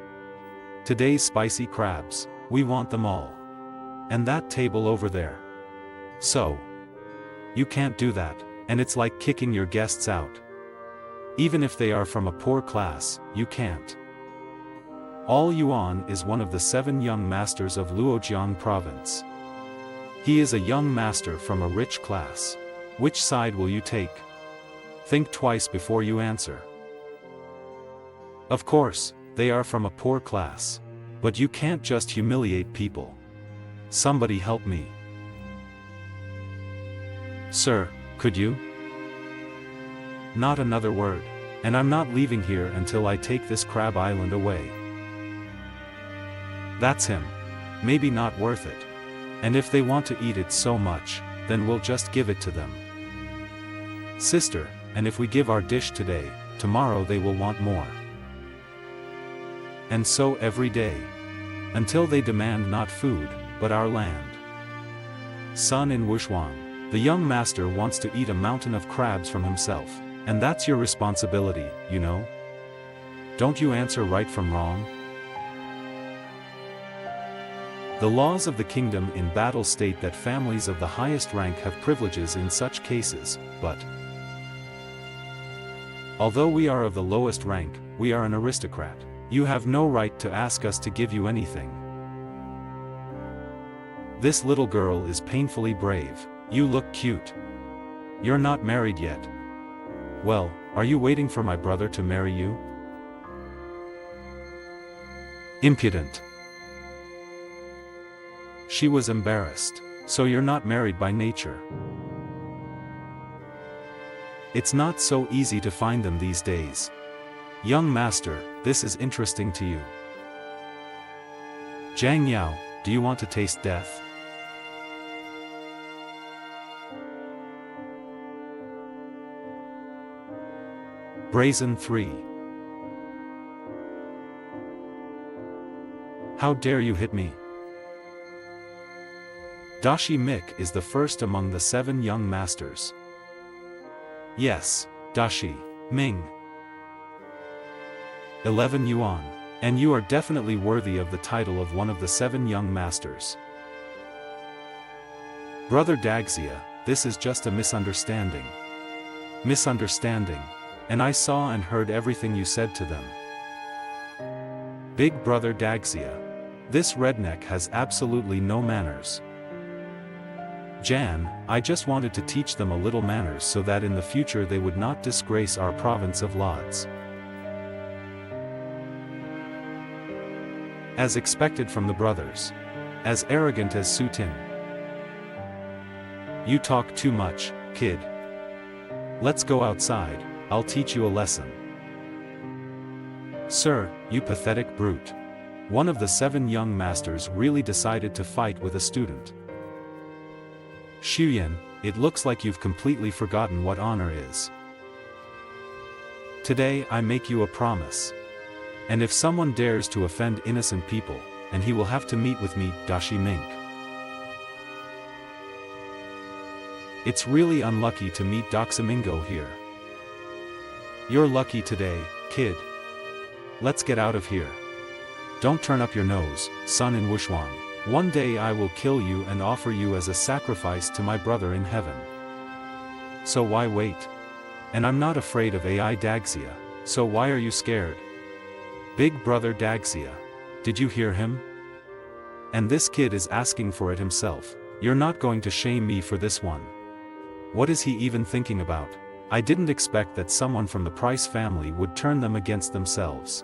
Today's spicy crabs, we want them all. And that table over there. So. You can't do that, and it's like kicking your guests out. Even if they are from a poor class, you can't. All Yuan is one of the 7 young masters of Luojiang province. He is a young master from a rich class. Which side will you take? Think twice before you answer. Of course, they are from a poor class. But you can't just humiliate people. Somebody help me. Sir, could you? Not another word, and I'm not leaving here until I take this crab island away. That's him. Maybe not worth it. And if they want to eat it so much, then we'll just give it to them. Sister, and if we give our dish today, tomorrow they will want more. And so every day. Until they demand not food, but our land. Son in Wushuang, the young master wants to eat a mountain of crabs from himself, and that's your responsibility, you know? Don't you answer right from wrong? The laws of the kingdom in battle state that families of the highest rank have privileges in such cases, but although we are of the lowest rank, we are an aristocrat. You have no right to ask us to give you anything. This little girl is painfully brave. You look cute. You're not married yet. Well, are you waiting for my brother to marry you? Impudent. She was embarrassed. So you're not married by nature. It's not so easy to find them these days. Young master, this is interesting to you. Jiang Yao, do you want to taste death? Brazen 3. How dare you hit me? Dashi Mik is the first among the 7 young masters. Yes, Dashi, Ming. 11 yuan. And you are definitely worthy of the title of one of the 7 young masters. Brother Daxia, this is just a misunderstanding. Misunderstanding. And I saw and heard everything you said to them. Big brother Daxia. This redneck has absolutely no manners. Jan, I just wanted to teach them a little manners so that in the future they would not disgrace our province of Lodz. As expected from the brothers. As arrogant as Su Tin. You talk too much, kid. Let's go outside, I'll teach you a lesson. Sir, you pathetic brute. One of the 7 young masters really decided to fight with a student. Shuyan, it looks like you've completely forgotten what honor is. Today I make you a promise. And if someone dares to offend innocent people, and he will have to meet with me, Dashi Mink. It's really unlucky to meet Doxamingo here. You're lucky today, kid. Let's get out of here. Don't turn up your nose, son in Wushuang. One day I will kill you and offer you as a sacrifice to my brother in heaven. So why wait? And I'm not afraid of AI Daxia, so why are you scared? Big brother Daxia. Did you hear him? And this kid is asking for it himself. You're not going to shame me for this one. What is he even thinking about? I didn't expect that someone from the Price family would turn them against themselves.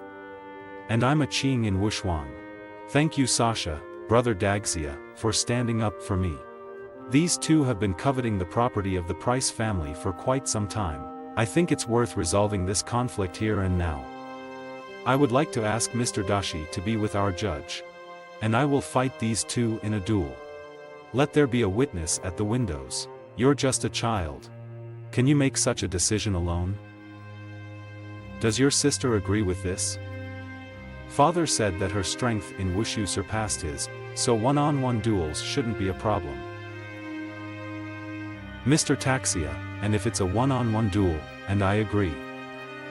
And I'm a Qing in Wushuang. Thank you Sasha, brother Daxia, for standing up for me. These two have been coveting the property of the Price family for quite some time. I think it's worth resolving this conflict here and now. I would like to ask Mr. Dashi to be with our judge. And I will fight these two in a duel. Let there be a witness at the windows. You're just a child. Can you make such a decision alone? Does your sister agree with this? Father said that her strength in Wushu surpassed his, so one-on-one duels shouldn't be a problem. Mr. Taxia, and if it's a one-on-one duel, and I agree.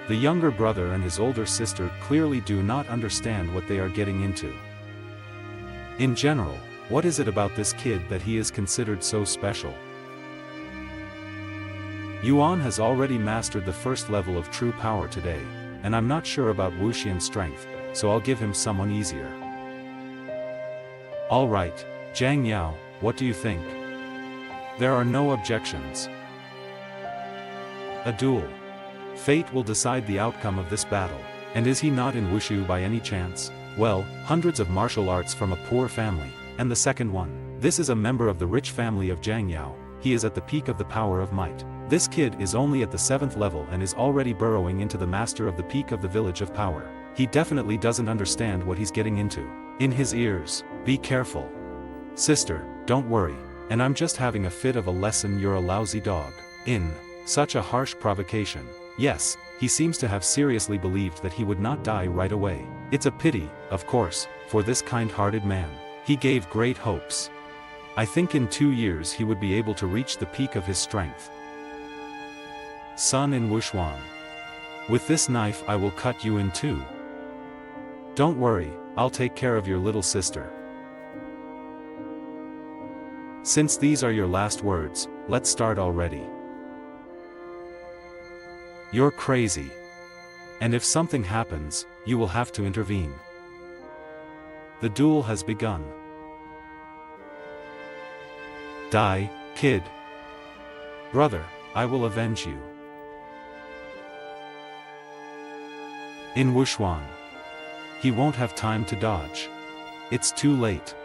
The younger brother and his older sister clearly do not understand what they are getting into. In general, what is it about this kid that he is considered so special? Yuan has already mastered the first level of true power today, and I'm not sure about Wuxian's strength, so I'll give him someone easier. Alright, Zhang Yao, what do you think? There are no objections. A duel. Fate will decide the outcome of this battle, and is he not in Wushu by any chance? Well, hundreds of martial arts from a poor family, and the second one. This is a member of the rich family of Zhang Yao, he is at the peak of the power of might. This kid is only at the 7th level and is already burrowing into the master of the peak of the village of power. He definitely doesn't understand what he's getting into. In his ears, be careful. Sister, don't worry, and I'm just having a fit of a lesson, you're a lousy dog. In such a harsh provocation. Yes, he seems to have seriously believed that he would not die right away. It's a pity, of course, for this kind-hearted man. He gave great hopes. I think in 2 years he would be able to reach the peak of his strength. Son in Wushuang. With this knife I will cut you in two. Don't worry, I'll take care of your little sister. Since these are your last words, let's start already. You're crazy. And if something happens, you will have to intervene. The duel has begun. Die, kid. Brother, I will avenge you. In Wushuang. He won't have time to dodge. It's too late.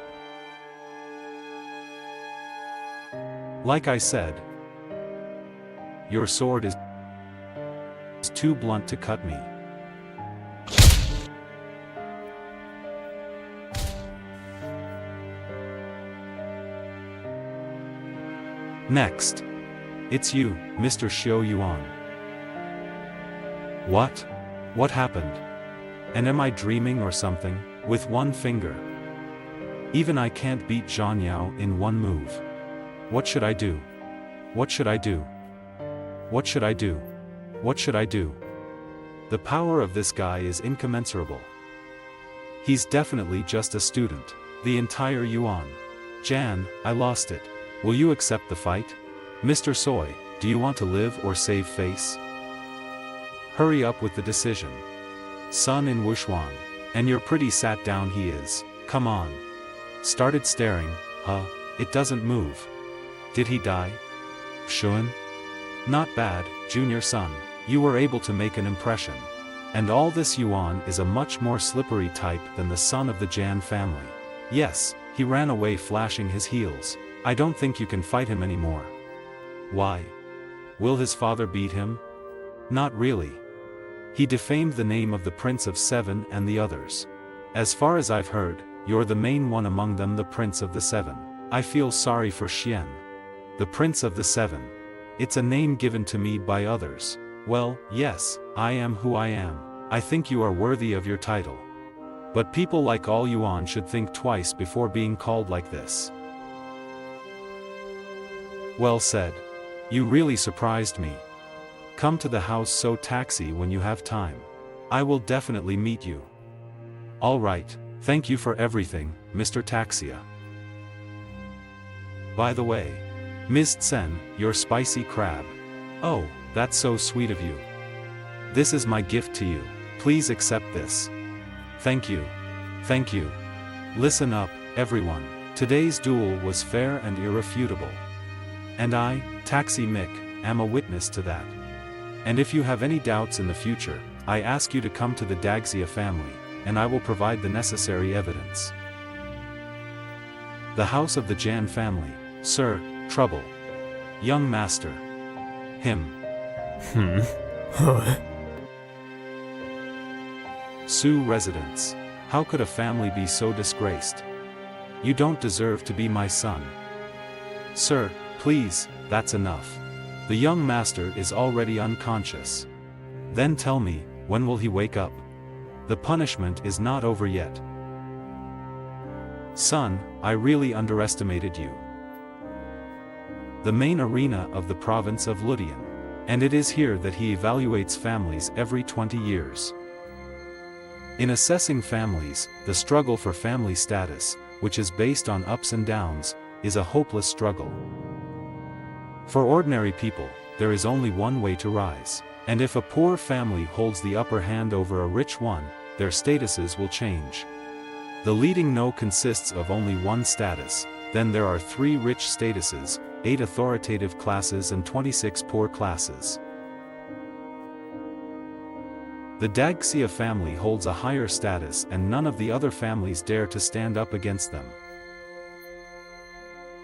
Like I said, your sword is too blunt to cut me. Next. It's you, Mr. Xiao Yuan. What? What happened? And am I dreaming or something? With one finger. Even I can't beat Zhang Yao in one move. What should I do? What should I do? What should I do? What should I do? The power of this guy is incommensurable. He's definitely just a student. The entire Yuan. Jan, I lost it. Will you accept the fight? Mr. Soy, do you want to live or save face? Hurry up with the decision. Son in Wushuang. And you're pretty sat down he is. Come on. Started staring, huh? It doesn't move. Did he die? Shun? Not bad, junior son. You were able to make an impression. And all this Yuan is a much more slippery type than the son of the Jan family. Yes, he ran away flashing his heels. I don't think you can fight him anymore. Why? Will his father beat him? Not really. He defamed the name of the Prince of Seven and the others. As far as I've heard, you're the main one among them, the Prince of the Seven. I feel sorry for Xian. The Prince of the Seven. It's a name given to me by others. Well, yes, I am who I am. I think you are worthy of your title. But people like all Yuan should think twice before being called like this. Well said. You really surprised me. Come to the house so taxi when you have time. I will definitely meet you. Alright, thank you for everything, Mr. Taxia. By the way, Ms. Tsen, your spicy crab. Oh, that's so sweet of you. This is my gift to you. Please accept this. Thank you. Thank you. Listen up, everyone. Today's duel was fair and irrefutable. And I, Taxi Mick, am a witness to that. And if you have any doubts in the future, I ask you to come to the Dagxia family, and I will provide the necessary evidence. The house of the Jan family, Sir, trouble. Young master. Him. Su residence. How could a family be so disgraced? You don't deserve to be my son. Sir, please, that's enough. The young master is already unconscious. Then tell me, when will he wake up? The punishment is not over yet. Son, I really underestimated you. The main arena of the province of Ludian. And it is here that he evaluates families every 20 years. In assessing families, the struggle for family status, which is based on ups and downs, is a hopeless struggle. For ordinary people, there is only one way to rise. And if a poor family holds the upper hand over a rich one, their statuses will change. The leading no consists of only one status, then there are 3 rich statuses, 8 authoritative classes and 26 poor classes. The Dagxia family holds a higher status and none of the other families dare to stand up against them.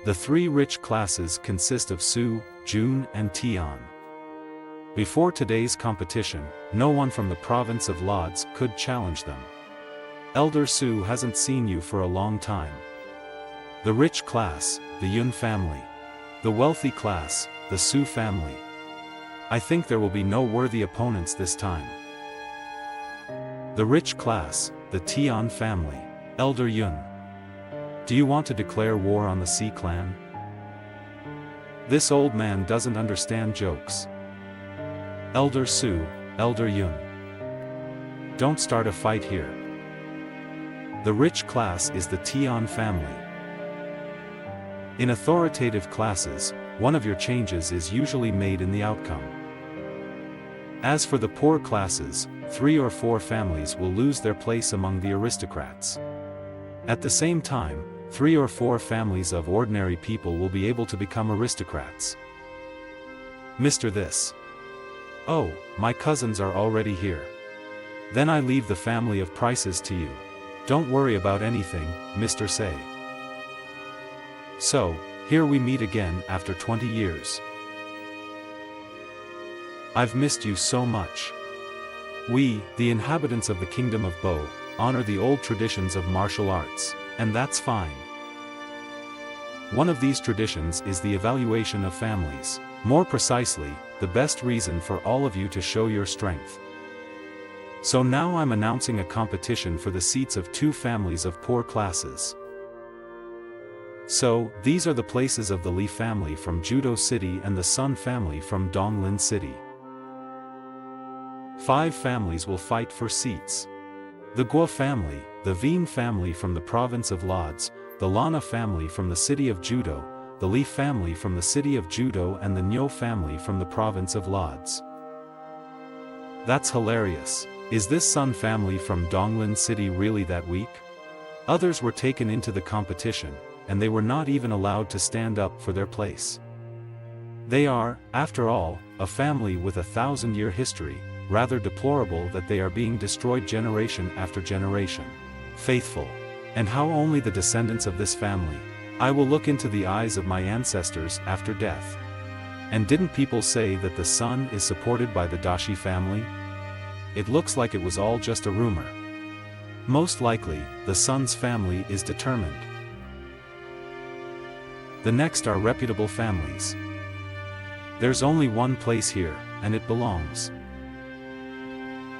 The 3 rich classes consist of Su, Jun and Tian. Before today's competition, no one from the province of Lodz could challenge them. Elder Su hasn't seen you for a long time. The rich class, the Yun family. The wealthy class, the Su family. I think there will be no worthy opponents this time. The rich class, the Tian family. Elder Yun. Do you want to declare war on the Sea clan? This old man doesn't understand jokes. Elder Su, Elder Yun. Don't start a fight here. The rich class is the Tian family. In authoritative classes, one of your changes is usually made in the outcome. As for the poor classes, 3 or 4 families will lose their place among the aristocrats. At the same time, 3 or 4 families of ordinary people will be able to become aristocrats. Mr. This. Oh, my cousins are already here. Then I leave the family of prices to you. Don't worry about anything, Mr. Say. So, here we meet again after 20 years. I've missed you so much. We, the inhabitants of the Kingdom of Bo, honor the old traditions of martial arts, and that's fine. One of these traditions is the evaluation of families. More precisely, the best reason for all of you to show your strength. So now I'm announcing a competition for the seats of 2 families of poor classes. So, these are the places of the Li family from Judo City and the Sun family from Donglin City. 5 families will fight for seats. The Guo family, the Veen family from the province of Lodz, the Lana family from the city of Judo, the Li family from the city of Judo and the Nyo family from the province of Lodz. That's hilarious. Is this Sun family from Donglin City really that weak? Others were taken into the competition, and they were not even allowed to stand up for their place. They are, after all, a family with a 1,000-year history, rather deplorable that they are being destroyed generation after generation. Faithful. And how only the descendants of this family? I will look into the eyes of my ancestors after death. And didn't people say that the sun is supported by the Dashi family? It looks like it was all just a rumor. Most likely, the sun's family is determined. The next are reputable families. There's only one place here, and it belongs.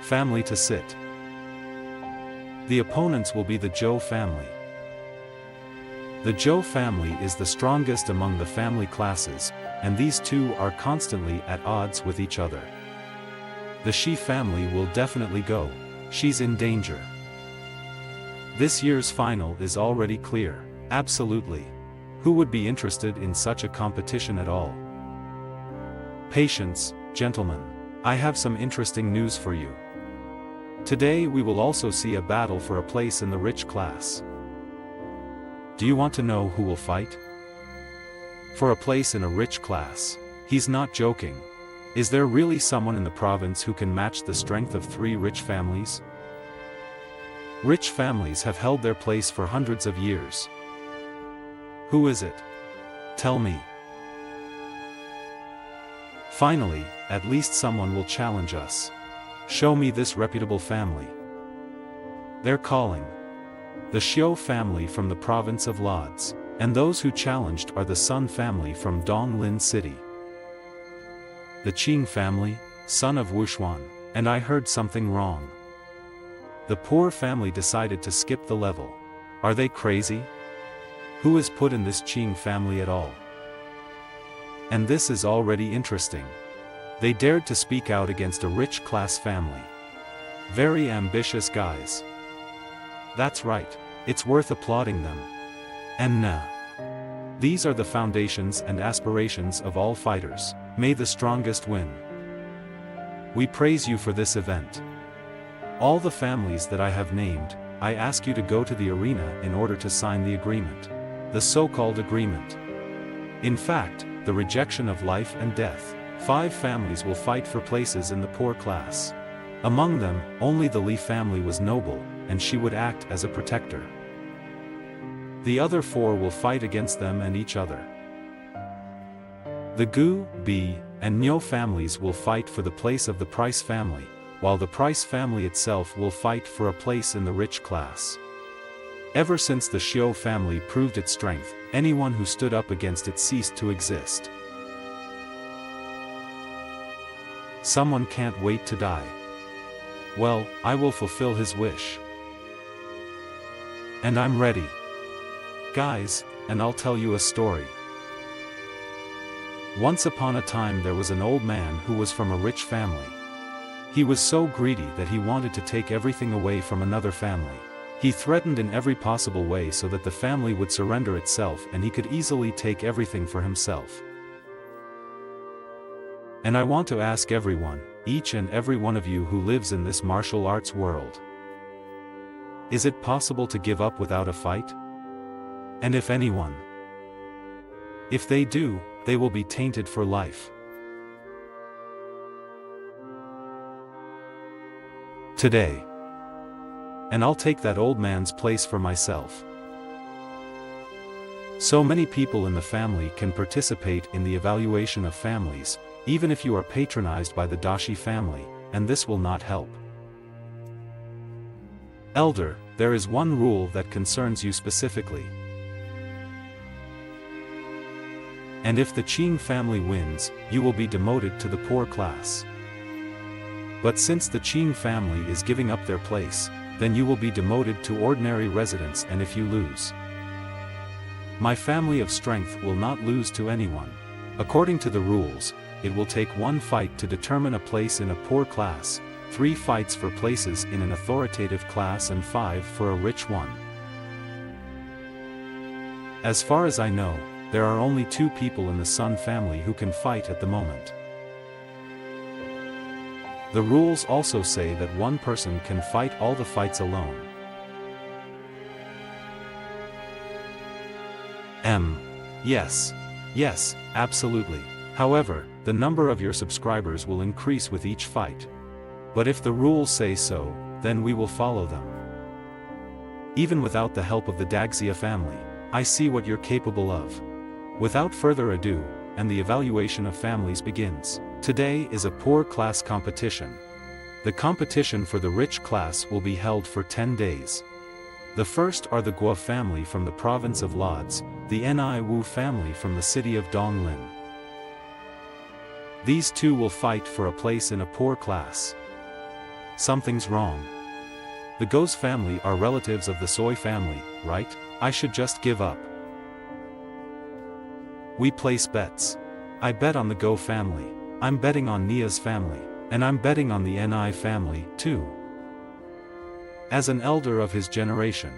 Family to sit. The opponents will be the Zhou family. The Zhou family is the strongest among the family classes, and these 2 are constantly at odds with each other. The Shi family will definitely go. She's in danger. This year's final is already clear. Absolutely. Who would be interested in such a competition at all? Patience, gentlemen. I have some interesting news for you. Today we will also see a battle for a place in the rich class. Do you want to know who will fight? For a place in a rich class. He's not joking. Is there really someone in the province who can match the strength of 3 rich families? Rich families have held their place for hundreds of years. Who is it? Tell me. Finally, at least someone will challenge us. Show me this reputable family. They're calling. The Xiu family from the province of Lodz, and those who challenged are the Sun family from Donglin City. The Qing family, son of Wushuan, and I heard something wrong. The poor family decided to skip the level. Are they crazy? Who is put in this Qing family at all? And this is already interesting. They dared to speak out against a rich class family. Very ambitious guys. That's right, it's worth applauding them. And nah. These are the foundations and aspirations of all fighters. May the strongest win. We praise you for this event. All the families that I have named, I ask you to go to the arena in order to sign the agreement. The so-called agreement. In fact, the rejection of life and death. 5 families will fight for places in the poor class. Among them, only the Li family was noble, and she would act as a protector. The other 4 will fight against them and each other. The Gu, Bi, and Nyo families will fight for the place of the Price family, while the Price family itself will fight for a place in the rich class. Ever since the Xiao family proved its strength, anyone who stood up against it ceased to exist. Someone can't wait to die. Well, I will fulfill his wish. And I'm ready. Guys, and I'll tell you a story. Once upon a time there was an old man who was from a rich family. He was so greedy that he wanted to take everything away from another family. He threatened in every possible way so that the family would surrender itself and he could easily take everything for himself. And I want to ask everyone, each and every one of you who lives in this martial arts world. Is it possible to give up without a fight? And if anyone, if they do, they will be tainted for life. Today. And I'll take that old man's place for myself. So many people in the family can participate in the evaluation of families, even if you are patronized by the Dashi family, and this will not help. Elder, there is one rule that concerns you specifically. And if the Qing family wins, you will be demoted to the poor class. But since the Qing family is giving up their place, then you will be demoted to ordinary residence, and if you lose, my family of strength will not lose to anyone. According to the rules, it will take 1 fight to determine a place in a poor class, 3 fights for places in an authoritative class and 5 for a rich one. As far as I know, there are only 2 people in the Sun family who can fight at the moment. The rules also say that 1 person can fight all the fights alone. Yes, absolutely. However, the number of your subscribers will increase with each fight. But if the rules say so, then we will follow them. Even without the help of the Dagxia family, I see what you're capable of. Without further ado, and the evaluation of families begins. Today is a poor class competition. The competition for the rich class will be held for 10 days. The first are the Guo family from the province of Lodz, the Ni Wu family from the city of Donglin. These 2 will fight for a place in a poor class. Something's wrong. The Go's family are relatives of the Soi family, right? I should just give up. We place bets. I bet on the Go family. I'm betting on Nia's family. And I'm betting on the Ni family, too. As an elder of his generation,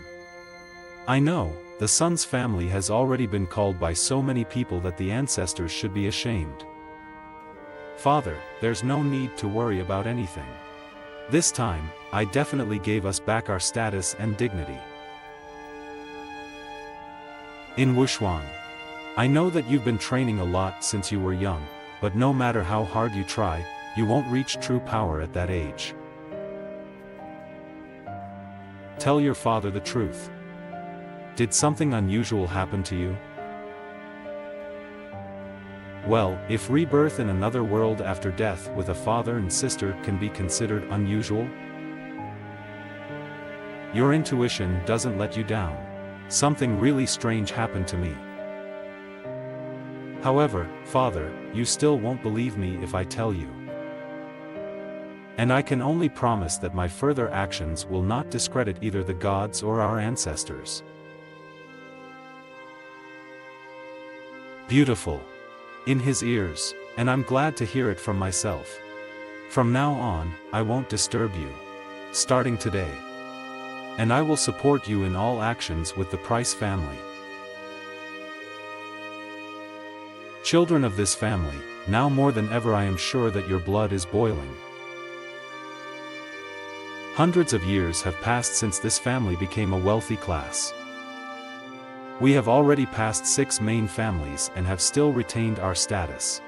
I know, the Sun's family has already been called by so many people that the ancestors should be ashamed. Father, there's no need to worry about anything. This time, I definitely gave us back our status and dignity. In Wushuang, I know that you've been training a lot since you were young, but no matter how hard you try, you won't reach true power at that age. Tell your father the truth. Did something unusual happen to you? Well, if rebirth in another world after death with a father and sister can be considered unusual, your intuition doesn't let you down. Something really strange happened to me. However, Father, you still won't believe me if I tell you. And I can only promise that my further actions will not discredit either the gods or our ancestors. Beautiful. In his ears, And I'm glad to hear it from myself. From now on, I won't disturb you. Starting today. And I will support you in all actions with the Price family. Children of this family, now more than ever I am sure that your blood is boiling. Hundreds of years have passed since this family became a wealthy class. We have already passed 6 main families and have still retained our status.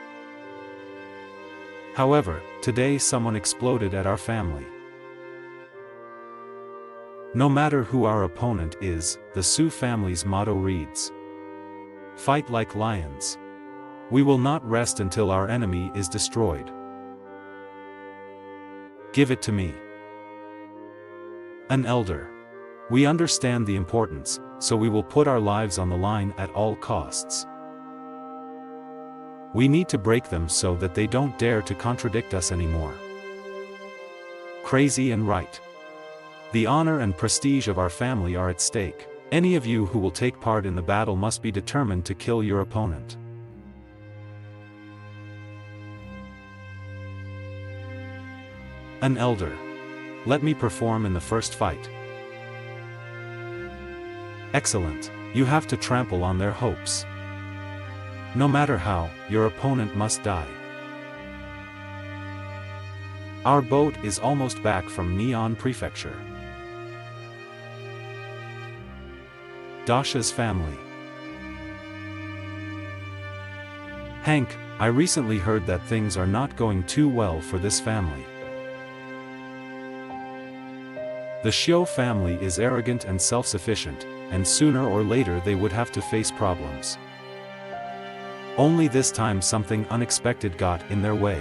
However, today someone exploded at our family. No matter who our opponent is, the Su family's motto reads, "Fight like lions. We will not rest until our enemy is destroyed. Give it to me." An elder. We understand the importance, so we will put our lives on the line at all costs. We need to break them so that they don't dare to contradict us anymore. Crazy and right. The honor and prestige of our family are at stake. Any of you who will take part in the battle must be determined to kill your opponent. An elder. Let me perform in the first fight. Excellent. You have to trample on their hopes. No matter how, your opponent must die. Our boat is almost back from Neon Prefecture. Dasha's family. Hank, I recently heard that things are not going too well for this family. The Shio family is arrogant and self-sufficient, and sooner or later they would have to face problems. Only this time something unexpected got in their way.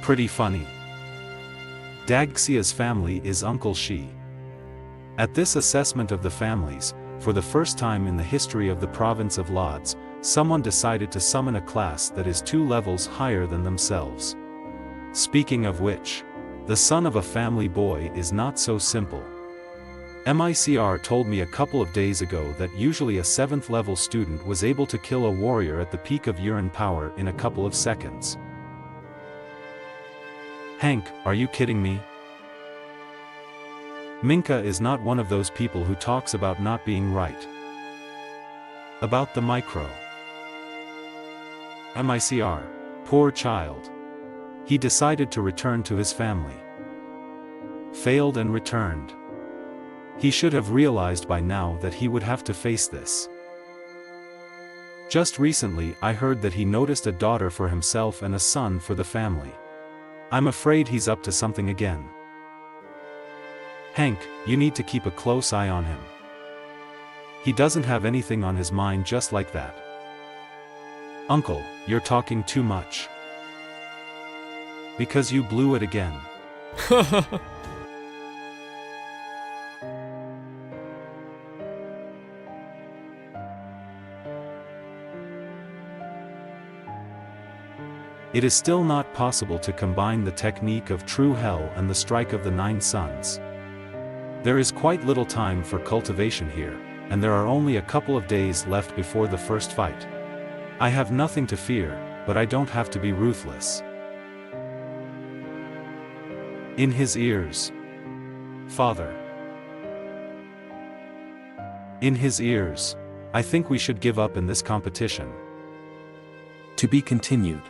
Pretty funny. Dagxia's family is Uncle Shi. At this assessment of the families, for the first time in the history of the province of Lodz, someone decided to summon a class that is 2 levels higher than themselves. Speaking of which, the son of a family boy is not so simple. MICR told me a couple of days ago that usually a 7th level student was able to kill a warrior at the peak of urine power in a couple of seconds. Hank, are you kidding me? Minka is not one of those people who talks about not being right. About the micro. MICR. Poor child. He decided to return to his family. Failed and returned. He should have realized by now that he would have to face this. Just recently I heard that he noticed a daughter for himself and a son for the family. I'm afraid he's up to something again. Hank, you need to keep a close eye on him. He doesn't have anything on his mind just like that. Uncle, you're talking too much. Because you blew it again. It is still not possible to combine the technique of true hell and the strike of the 9 suns. There is quite little time for cultivation here, and there are only a couple of days left before the first fight. I have nothing to fear, but I don't have to be ruthless. In his ears. Father. In his ears. I think we should give up in this competition. To be continued.